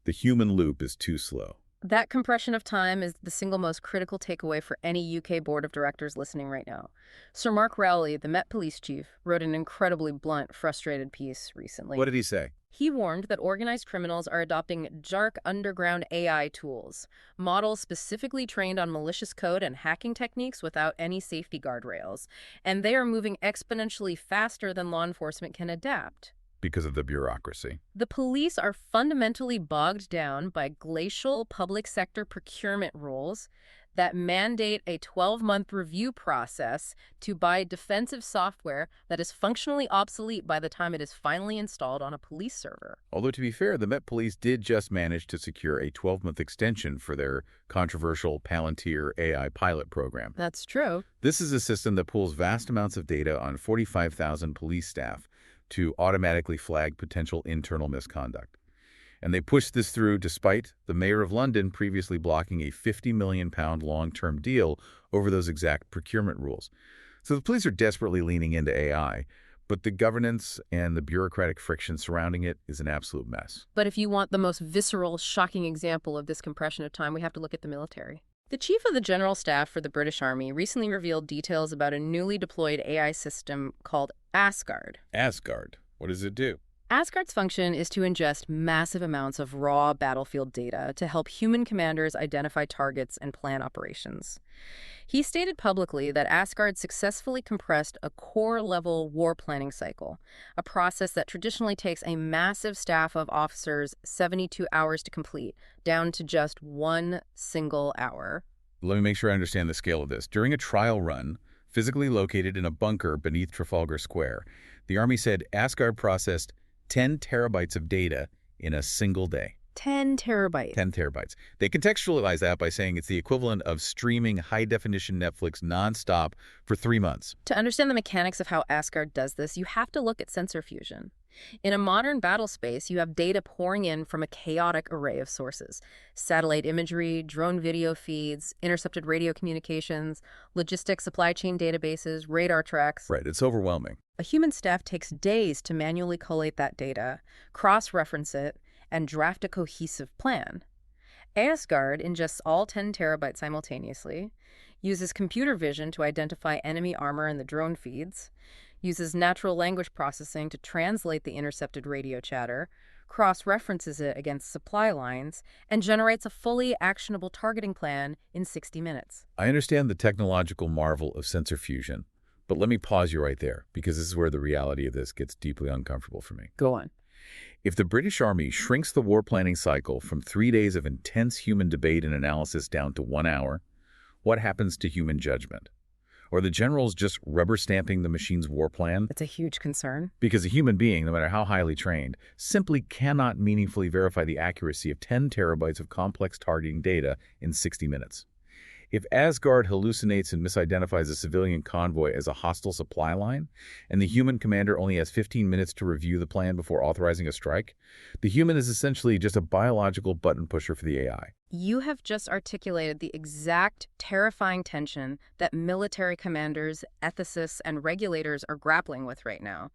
The human loop is too slow. That compression of time is the single most critical takeaway for any UK board of directors listening right now. Sir Mark Rowley, the Met Police chief, wrote an incredibly blunt, frustrated piece recently. What did he say? He warned that organized criminals are adopting dark underground AI tools, models specifically trained on malicious code and hacking techniques without any safety guardrails, and they are moving exponentially faster than law enforcement can adapt. Because of the bureaucracy. The police are fundamentally bogged down by glacial public sector procurement rules that mandate a 12-month review process to buy defensive software that is functionally obsolete by the time it is finally installed on a police server. Although, to be fair, the Met Police did just manage to secure a 12-month extension for their controversial Palantir AI pilot program. That's true. This is a system that pulls vast amounts of data on 45,000 police staff to automatically flag potential internal misconduct. And they pushed this through despite the mayor of London previously blocking a £50 million long-term deal over those exact procurement rules. So the police are desperately leaning into AI, but the governance and the bureaucratic friction surrounding it is an absolute mess. But if you want the most visceral, shocking example of this compression of time, we have to look at the military. The chief of the General Staff for the British Army recently revealed details about a newly deployed AI system called Asgard. Asgard, what does it do? Asgard's function is to ingest massive amounts of raw battlefield data to help human commanders identify targets and plan operations. He stated publicly that Asgard successfully compressed a core-level war planning cycle, a process that traditionally takes a massive staff of officers 72 hours to complete, down to just 1 single hour. Let me make sure I understand the scale of this. During a trial run, physically located in a bunker beneath Trafalgar Square, the Army said Asgard processed 10 terabytes of data in a single day. 10 terabytes. 10 terabytes. They contextualize that by saying it's the equivalent of streaming high-definition Netflix nonstop for 3 months. To understand the mechanics of how Asgard does this, you have to look at sensor fusion. In a modern battle space, you have data pouring in from a chaotic array of sources. Satellite imagery, drone video feeds, intercepted radio communications, logistics supply chain databases, radar tracks. Right, it's overwhelming. A human staff takes days to manually collate that data, cross-reference it, and draft a cohesive plan. Asgard ingests all 10 terabytes simultaneously, uses computer vision to identify enemy armor in the drone feeds, uses natural language processing to translate the intercepted radio chatter, cross-references it against supply lines, and generates a fully actionable targeting plan in 60 minutes. I understand the technological marvel of sensor fusion, but let me pause you right there, because this is where the reality of this gets deeply uncomfortable for me. Go on. If the British Army shrinks the war planning cycle from 3 days of intense human debate and analysis down to 1 hour, what happens to human judgment? Or the generals just rubber stamping the machine's war plan? It's a huge concern. Because a human being, no matter how highly trained, simply cannot meaningfully verify the accuracy of 10 terabytes of complex targeting data in 60 minutes. If Asgard hallucinates and misidentifies a civilian convoy as a hostile supply line, and the human commander only has 15 minutes to review the plan before authorizing a strike, the human is essentially just a biological button pusher for the AI. You have just articulated the exact terrifying tension that military commanders, ethicists, and regulators are grappling with right now.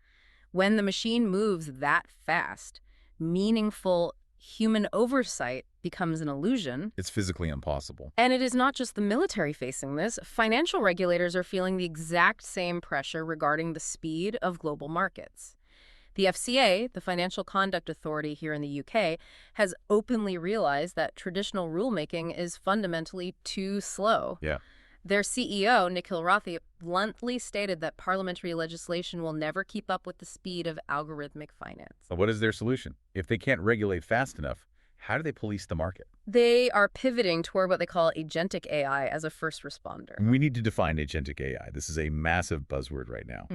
When the machine moves that fast, meaningful human oversight becomes an illusion. It's physically impossible. And it is not just the military facing this. Financial regulators are feeling the exact same pressure regarding the speed of global markets. The FCA, the Financial Conduct Authority here in the UK, has openly realized that traditional rulemaking is fundamentally too slow. Yeah. Their CEO, Nikhil Rathi, bluntly stated that parliamentary legislation will never keep up with the speed of algorithmic finance. So what is their solution? If they can't regulate fast enough, how do they police the market? They are pivoting toward what they call agentic AI as a first responder. We need to define agentic AI. This is a massive buzzword right now.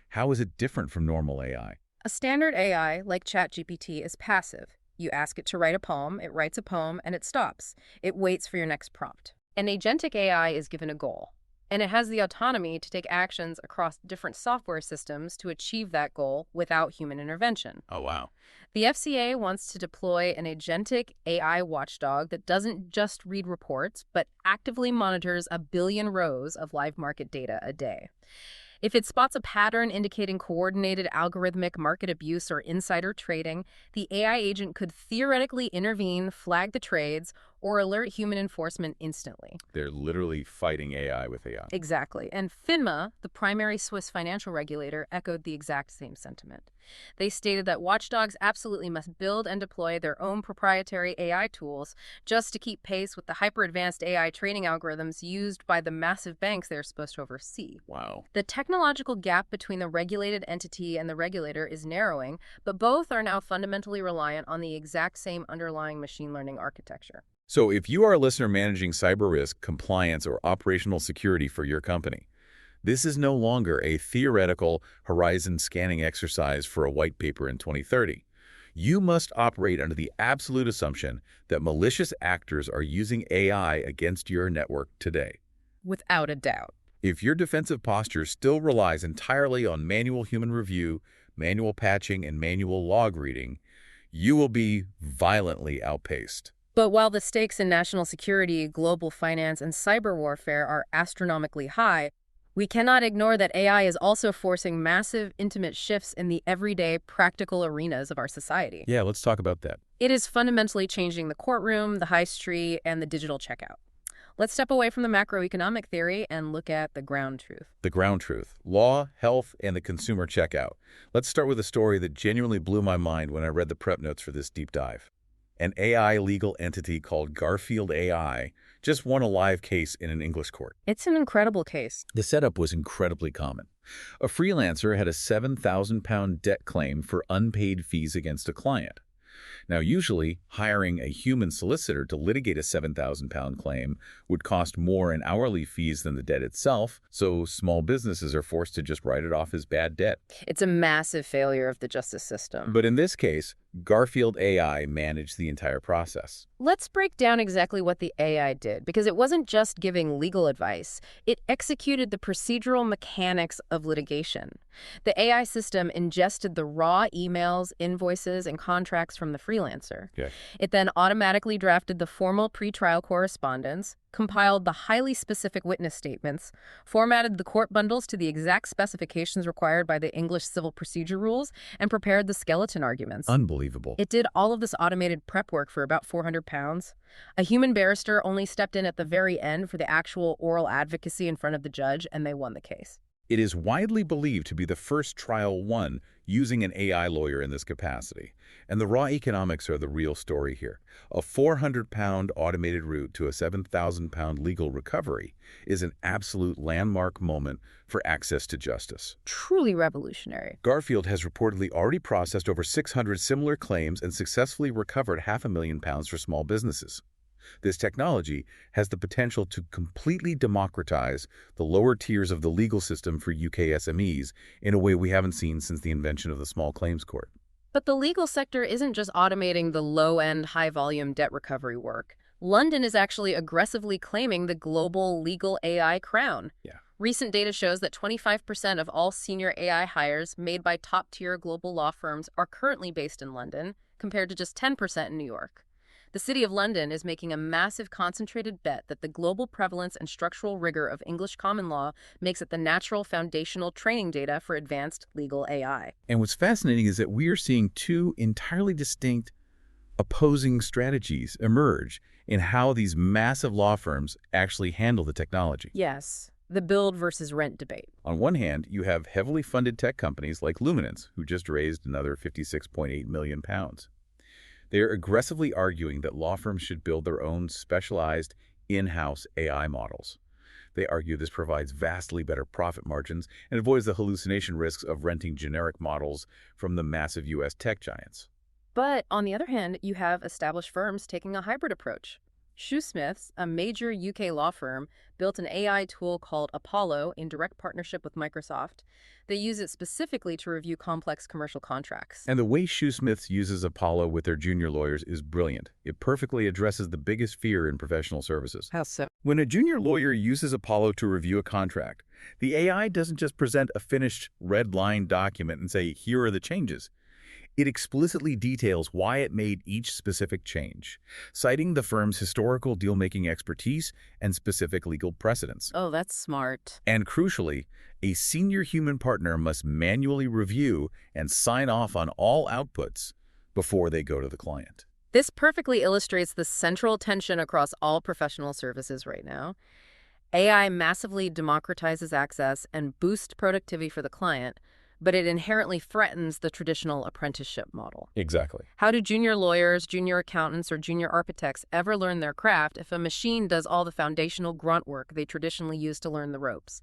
How is it different from normal AI? A standard AI, like ChatGPT, is passive. You ask it to write a poem, it writes a poem, and it stops. It waits for your next prompt. An agentic AI is given a goal, and it has the autonomy to take actions across different software systems to achieve that goal without human intervention. Oh, wow. The FCA wants to deploy an agentic AI watchdog that doesn't just read reports, but actively monitors 1 billion rows of live market data a day. If it spots a pattern indicating coordinated algorithmic market abuse or insider trading, the AI agent could theoretically intervene, flag the trades, or alert human enforcement instantly. They're literally fighting AI with AI. Exactly. And FINMA, the primary Swiss financial regulator, echoed the exact same sentiment. They stated that watchdogs absolutely must build and deploy their own proprietary AI tools just to keep pace with the hyper-advanced AI training algorithms used by the massive banks they're supposed to oversee. Wow. The technological gap between the regulated entity and the regulator is narrowing, but both are now fundamentally reliant on the exact same underlying machine learning architecture. So if you are a listener managing cyber risk, compliance, or operational security for your company, this is no longer a theoretical horizon scanning exercise for a white paper in 2030. You must operate under the absolute assumption that malicious actors are using AI against your network today. Without a doubt. If your defensive posture still relies entirely on manual human review, manual patching, and manual log reading, you will be violently outpaced. But while the stakes in national security, global finance, and cyber warfare are astronomically high, we cannot ignore that AI is also forcing massive, intimate shifts in the everyday, practical arenas of our society. Yeah, let's talk about that. It is fundamentally changing the courtroom, the high street, and the digital checkout. Let's step away from the macroeconomic theory and look at the ground truth. The ground truth. Law, health, and the consumer checkout. Let's start with a story that genuinely blew my mind when I read the prep notes for this deep dive. An AI legal entity called Garfield AI just won a live case in an English court. It's an incredible case. The setup was incredibly common. A freelancer had a £7,000 debt claim for unpaid fees against a client. Now, usually, hiring a human solicitor to litigate a £7,000 claim would cost more in hourly fees than the debt itself, so small businesses are forced to just write it off as bad debt. It's a massive failure of the justice system. But in this case, Garfield AI managed the entire process. Let's break down exactly what the AI did, because it wasn't just giving legal advice. It executed the procedural mechanics of litigation. The AI system ingested the raw emails, invoices, and contracts from the freelancer. Okay. It then automatically drafted the formal pretrial correspondence, compiled the highly specific witness statements, formatted the court bundles to the exact specifications required by the English civil procedure rules, and prepared the skeleton arguments. Unbelievable. It did all of this automated prep work for about £400. A human barrister only stepped in at the very end for the actual oral advocacy in front of the judge, and they won the case. It is widely believed to be the first trial won using an AI lawyer in this capacity. And the raw economics are the real story here. A £400 automated route to a £7,000 legal recovery is an absolute landmark moment for access to justice. Truly revolutionary. Garfield has reportedly already processed over 600 similar claims and successfully recovered £500,000 for small businesses. This technology has the potential to completely democratize the lower tiers of the legal system for UK SMEs in a way we haven't seen since the invention of the small claims court. But the legal sector isn't just automating the low-end, high-volume debt recovery work. London is actually aggressively claiming the global legal AI crown. Yeah. Recent data shows that 25% of all senior AI hires made by top-tier global law firms are currently based in London, compared to just 10% in New York. The City of London is making a massive concentrated bet that the global prevalence and structural rigor of English common law makes it the natural foundational training data for advanced legal AI. And what's fascinating is that we are seeing two entirely distinct opposing strategies emerge in how these massive law firms actually handle the technology. Yes, the build versus rent debate. On one hand, you have heavily funded tech companies like Luminance, who just raised another £56.8 million. They are aggressively arguing that law firms should build their own specialized in-house AI models. They argue this provides vastly better profit margins and avoids the hallucination risks of renting generic models from the massive U.S. tech giants. But on the other hand, you have established firms taking a hybrid approach. Shoesmiths, a major UK law firm, built an AI tool called Apollo in direct partnership with Microsoft. They use it specifically to review complex commercial contracts. And the way Shoesmiths uses Apollo with their junior lawyers is brilliant. It perfectly addresses the biggest fear in professional services. How so? When a junior lawyer uses Apollo to review a contract, the AI doesn't just present a finished red-line document and say, here are the changes. It explicitly details why it made each specific change, citing the firm's historical deal-making expertise and specific legal precedents. Oh, that's smart. And crucially, a senior human partner must manually review and sign off on all outputs before they go to the client. This perfectly illustrates the central tension across all professional services right now. AI massively democratizes access and boosts productivity for the client, but it inherently threatens the traditional apprenticeship model. Exactly. How do junior lawyers, junior accountants, or junior architects ever learn their craft if a machine does all the foundational grunt work they traditionally use to learn the ropes?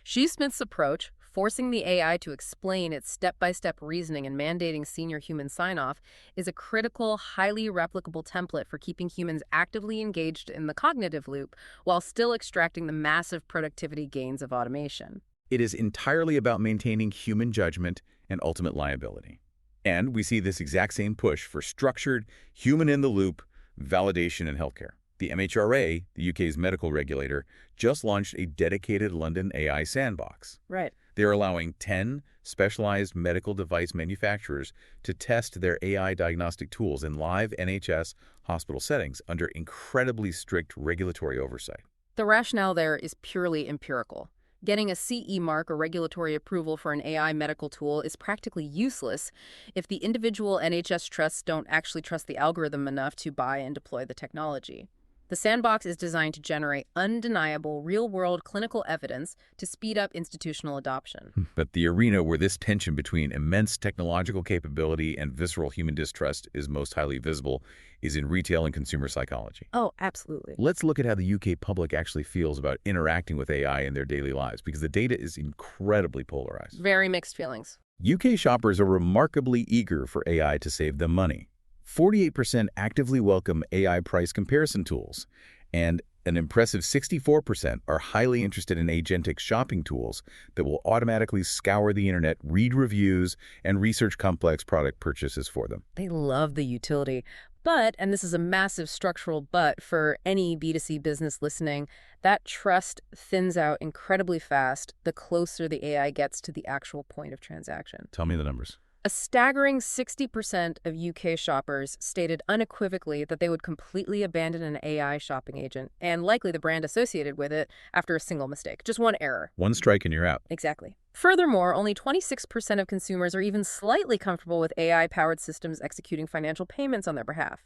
Shoesmith's approach, forcing the AI to explain its step-by-step reasoning and mandating senior human sign-off, is a critical, highly replicable template for keeping humans actively engaged in the cognitive loop while still extracting the massive productivity gains of automation. It is entirely about maintaining human judgment and ultimate liability. And we see this exact same push for structured, human-in-the-loop validation in healthcare. The MHRA, the UK's medical regulator, just launched a dedicated London AI sandbox. Right. They're allowing 10 specialized medical device manufacturers to test their AI diagnostic tools in live NHS hospital settings under incredibly strict regulatory oversight. The rationale there is purely empirical. Getting a CE mark or regulatory approval for an AI medical tool is practically useless if the individual NHS trusts don't actually trust the algorithm enough to buy and deploy the technology. The sandbox is designed to generate undeniable real-world clinical evidence to speed up institutional adoption. But the arena where this tension between immense technological capability and visceral human distrust is most highly visible is in retail and consumer psychology. Oh, absolutely. Let's look at how the UK public actually feels about interacting with AI in their daily lives, because the data is incredibly polarized. Very mixed feelings. UK shoppers are remarkably eager for AI to save them money. 48% actively welcome AI price comparison tools, and an impressive 64% are highly interested in agentic shopping tools that will automatically scour the internet, read reviews, and research complex product purchases for them. They love the utility. But, and this is a massive structural but for any B2C business listening, that trust thins out incredibly fast the closer the AI gets to the actual point of transaction. Tell me the numbers. A staggering 60% of UK shoppers stated unequivocally that they would completely abandon an AI shopping agent, and likely the brand associated with it, after a single mistake. Just one error. One strike and you're out. Exactly. Furthermore, only 26% of consumers are even slightly comfortable with AI-powered systems executing financial payments on their behalf.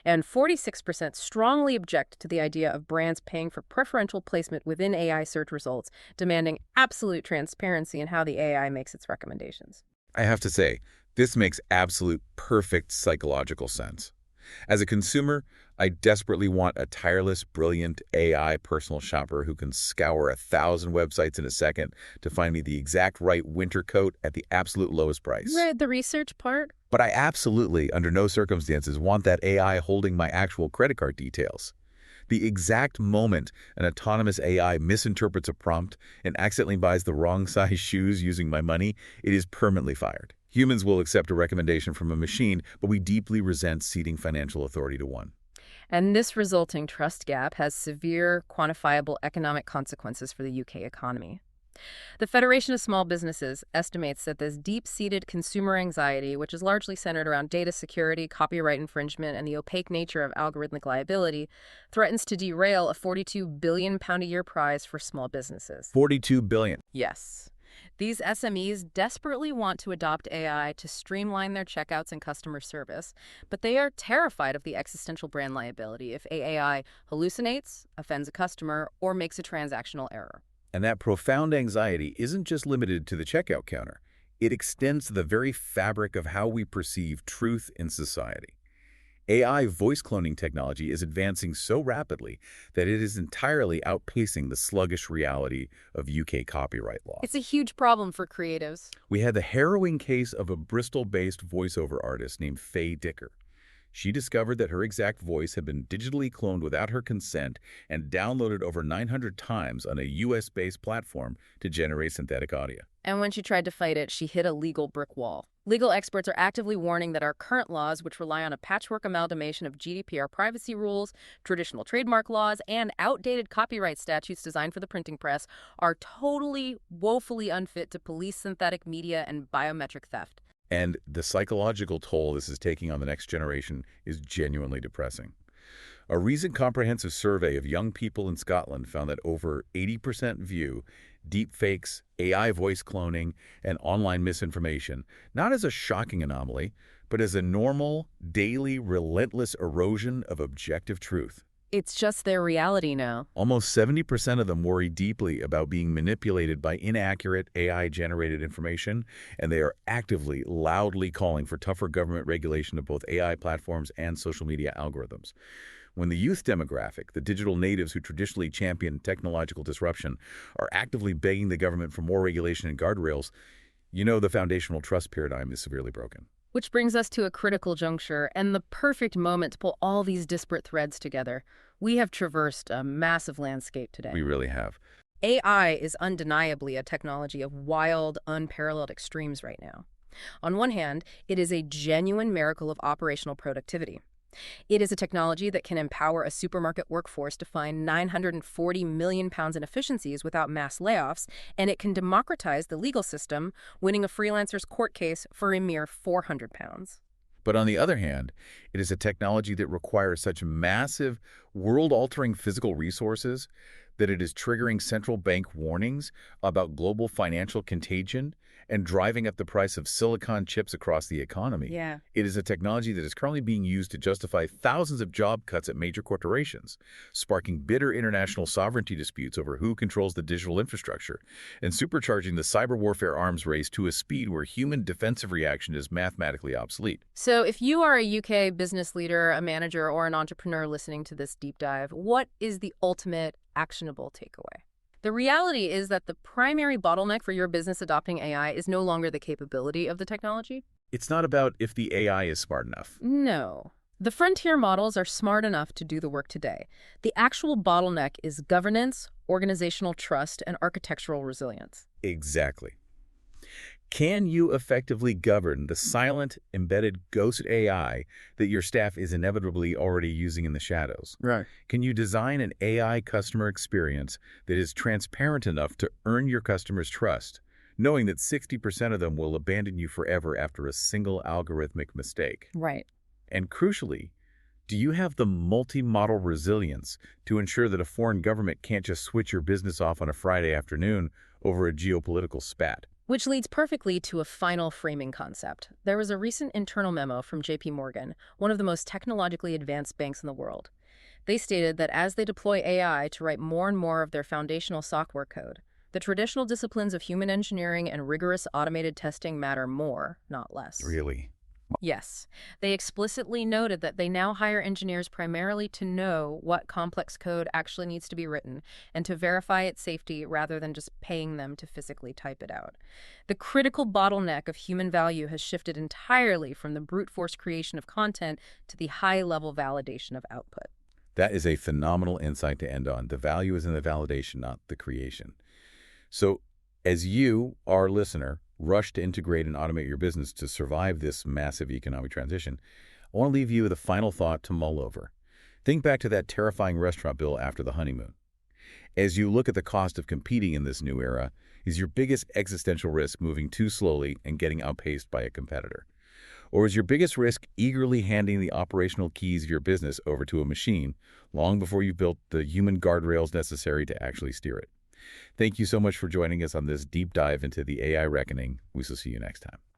And 46% strongly object to the idea of brands paying for preferential placement within AI search results, demanding absolute transparency in how the AI makes its recommendations. I have to say, this makes absolute perfect psychological sense. As a consumer, I desperately want a tireless, brilliant AI personal shopper who can scour 1,000 websites in a second to find me the exact right winter coat at the absolute lowest price. Right, the research part. But I absolutely, under no circumstances, want that AI holding my actual credit card details. The exact moment an autonomous AI misinterprets a prompt and accidentally buys the wrong size shoes using my money, it is permanently fired. Humans will accept a recommendation from a machine, but we deeply resent ceding financial authority to one. And this resulting trust gap has severe, quantifiable economic consequences for the UK economy. The Federation of Small Businesses estimates that this deep-seated consumer anxiety, which is largely centered around data security, copyright infringement, and the opaque nature of algorithmic liability, threatens to derail a £42 billion a year prize for small businesses. 42 billion. Yes. These SMEs desperately want to adopt AI to streamline their checkouts and customer service, but they are terrified of the existential brand liability if AI hallucinates, offends a customer, or makes a transactional error. And that profound anxiety isn't just limited to the checkout counter. It extends to the very fabric of how we perceive truth in society. AI voice cloning technology is advancing so rapidly that it is entirely outpacing the sluggish reality of UK copyright law. It's a huge problem for creatives. We had the harrowing case of a Bristol-based voiceover artist named Faye Dicker. She discovered that her exact voice had been digitally cloned without her consent and downloaded over 900 times on a US-based platform to generate synthetic audio. And when she tried to fight it, she hit a legal brick wall. Legal experts are actively warning that our current laws, which rely on a patchwork amalgamation of GDPR privacy rules, traditional trademark laws, and outdated copyright statutes designed for the printing press, are totally, woefully unfit to police synthetic media and biometric theft. And the psychological toll this is taking on the next generation is genuinely depressing. A recent comprehensive survey of young people in Scotland found that over 80% view deepfakes, AI voice cloning, and online misinformation not as a shocking anomaly, but as a normal, daily, relentless erosion of objective truth. It's just their reality now. Almost 70% of them worry deeply about being manipulated by inaccurate AI-generated information, and they are actively, loudly calling for tougher government regulation of both AI platforms and social media algorithms. When the youth demographic, the digital natives who traditionally champion technological disruption, are actively begging the government for more regulation and guardrails, you know the foundational trust paradigm is severely broken. Which brings us to a critical juncture and the perfect moment to pull all these disparate threads together. We have traversed a massive landscape today. We really have. AI is undeniably a technology of wild, unparalleled extremes right now. On one hand, it is a genuine miracle of operational productivity. It is a technology that can empower a supermarket workforce to find £940 million in efficiencies without mass layoffs, and it can democratize the legal system, winning a freelancer's court case for a mere £400. But on the other hand, it is a technology that requires such massive, world-altering physical resources that it is triggering central bank warnings about global financial contagion and driving up the price of silicon chips across the economy. Yeah. It is a technology that is currently being used to justify thousands of job cuts at major corporations, sparking bitter international sovereignty disputes over who controls the digital infrastructure, and supercharging the cyber warfare arms race to a speed where human defensive reaction is mathematically obsolete. So if you are a UK business leader, a manager, or an entrepreneur listening to this deep dive, what is the ultimate actionable takeaway? The reality is that the primary bottleneck for your business adopting AI is no longer the capability of the technology. It's not about if the AI is smart enough. No. The frontier models are smart enough to do the work today. The actual bottleneck is governance, organizational trust, and architectural resilience. Exactly. Can you effectively govern the silent, embedded ghost AI that your staff is inevitably already using in the shadows? Right. Can you design an AI customer experience that is transparent enough to earn your customers' trust, knowing that 60% of them will abandon you forever after a single algorithmic mistake? Right. And crucially, do you have the multi-model resilience to ensure that a foreign government can't just switch your business off on a Friday afternoon over a geopolitical spat? Which leads perfectly to a final framing concept. There was a recent internal memo from JP Morgan, one of the most technologically advanced banks in the world. They stated that as they deploy AI to write more and more of their foundational software code, the traditional disciplines of human engineering and rigorous automated testing matter more, not less. Really? Yes. They explicitly noted that they now hire engineers primarily to know what complex code actually needs to be written and to verify its safety rather than just paying them to physically type it out. The critical bottleneck of human value has shifted entirely from the brute force creation of content to the high-level validation of output. That is a phenomenal insight to end on. The value is in the validation, not the creation. So, as you, our listener, rush to integrate and automate your business to survive this massive economic transition, I want to leave you with a final thought to mull over. Think back to that terrifying restaurant bill after the honeymoon. As you look at the cost of competing in this new era, is your biggest existential risk moving too slowly and getting outpaced by a competitor? Or is your biggest risk eagerly handing the operational keys of your business over to a machine long before you've built the human guardrails necessary to actually steer it? Thank you so much for joining us on this deep dive into the AI reckoning. We shall see you next time.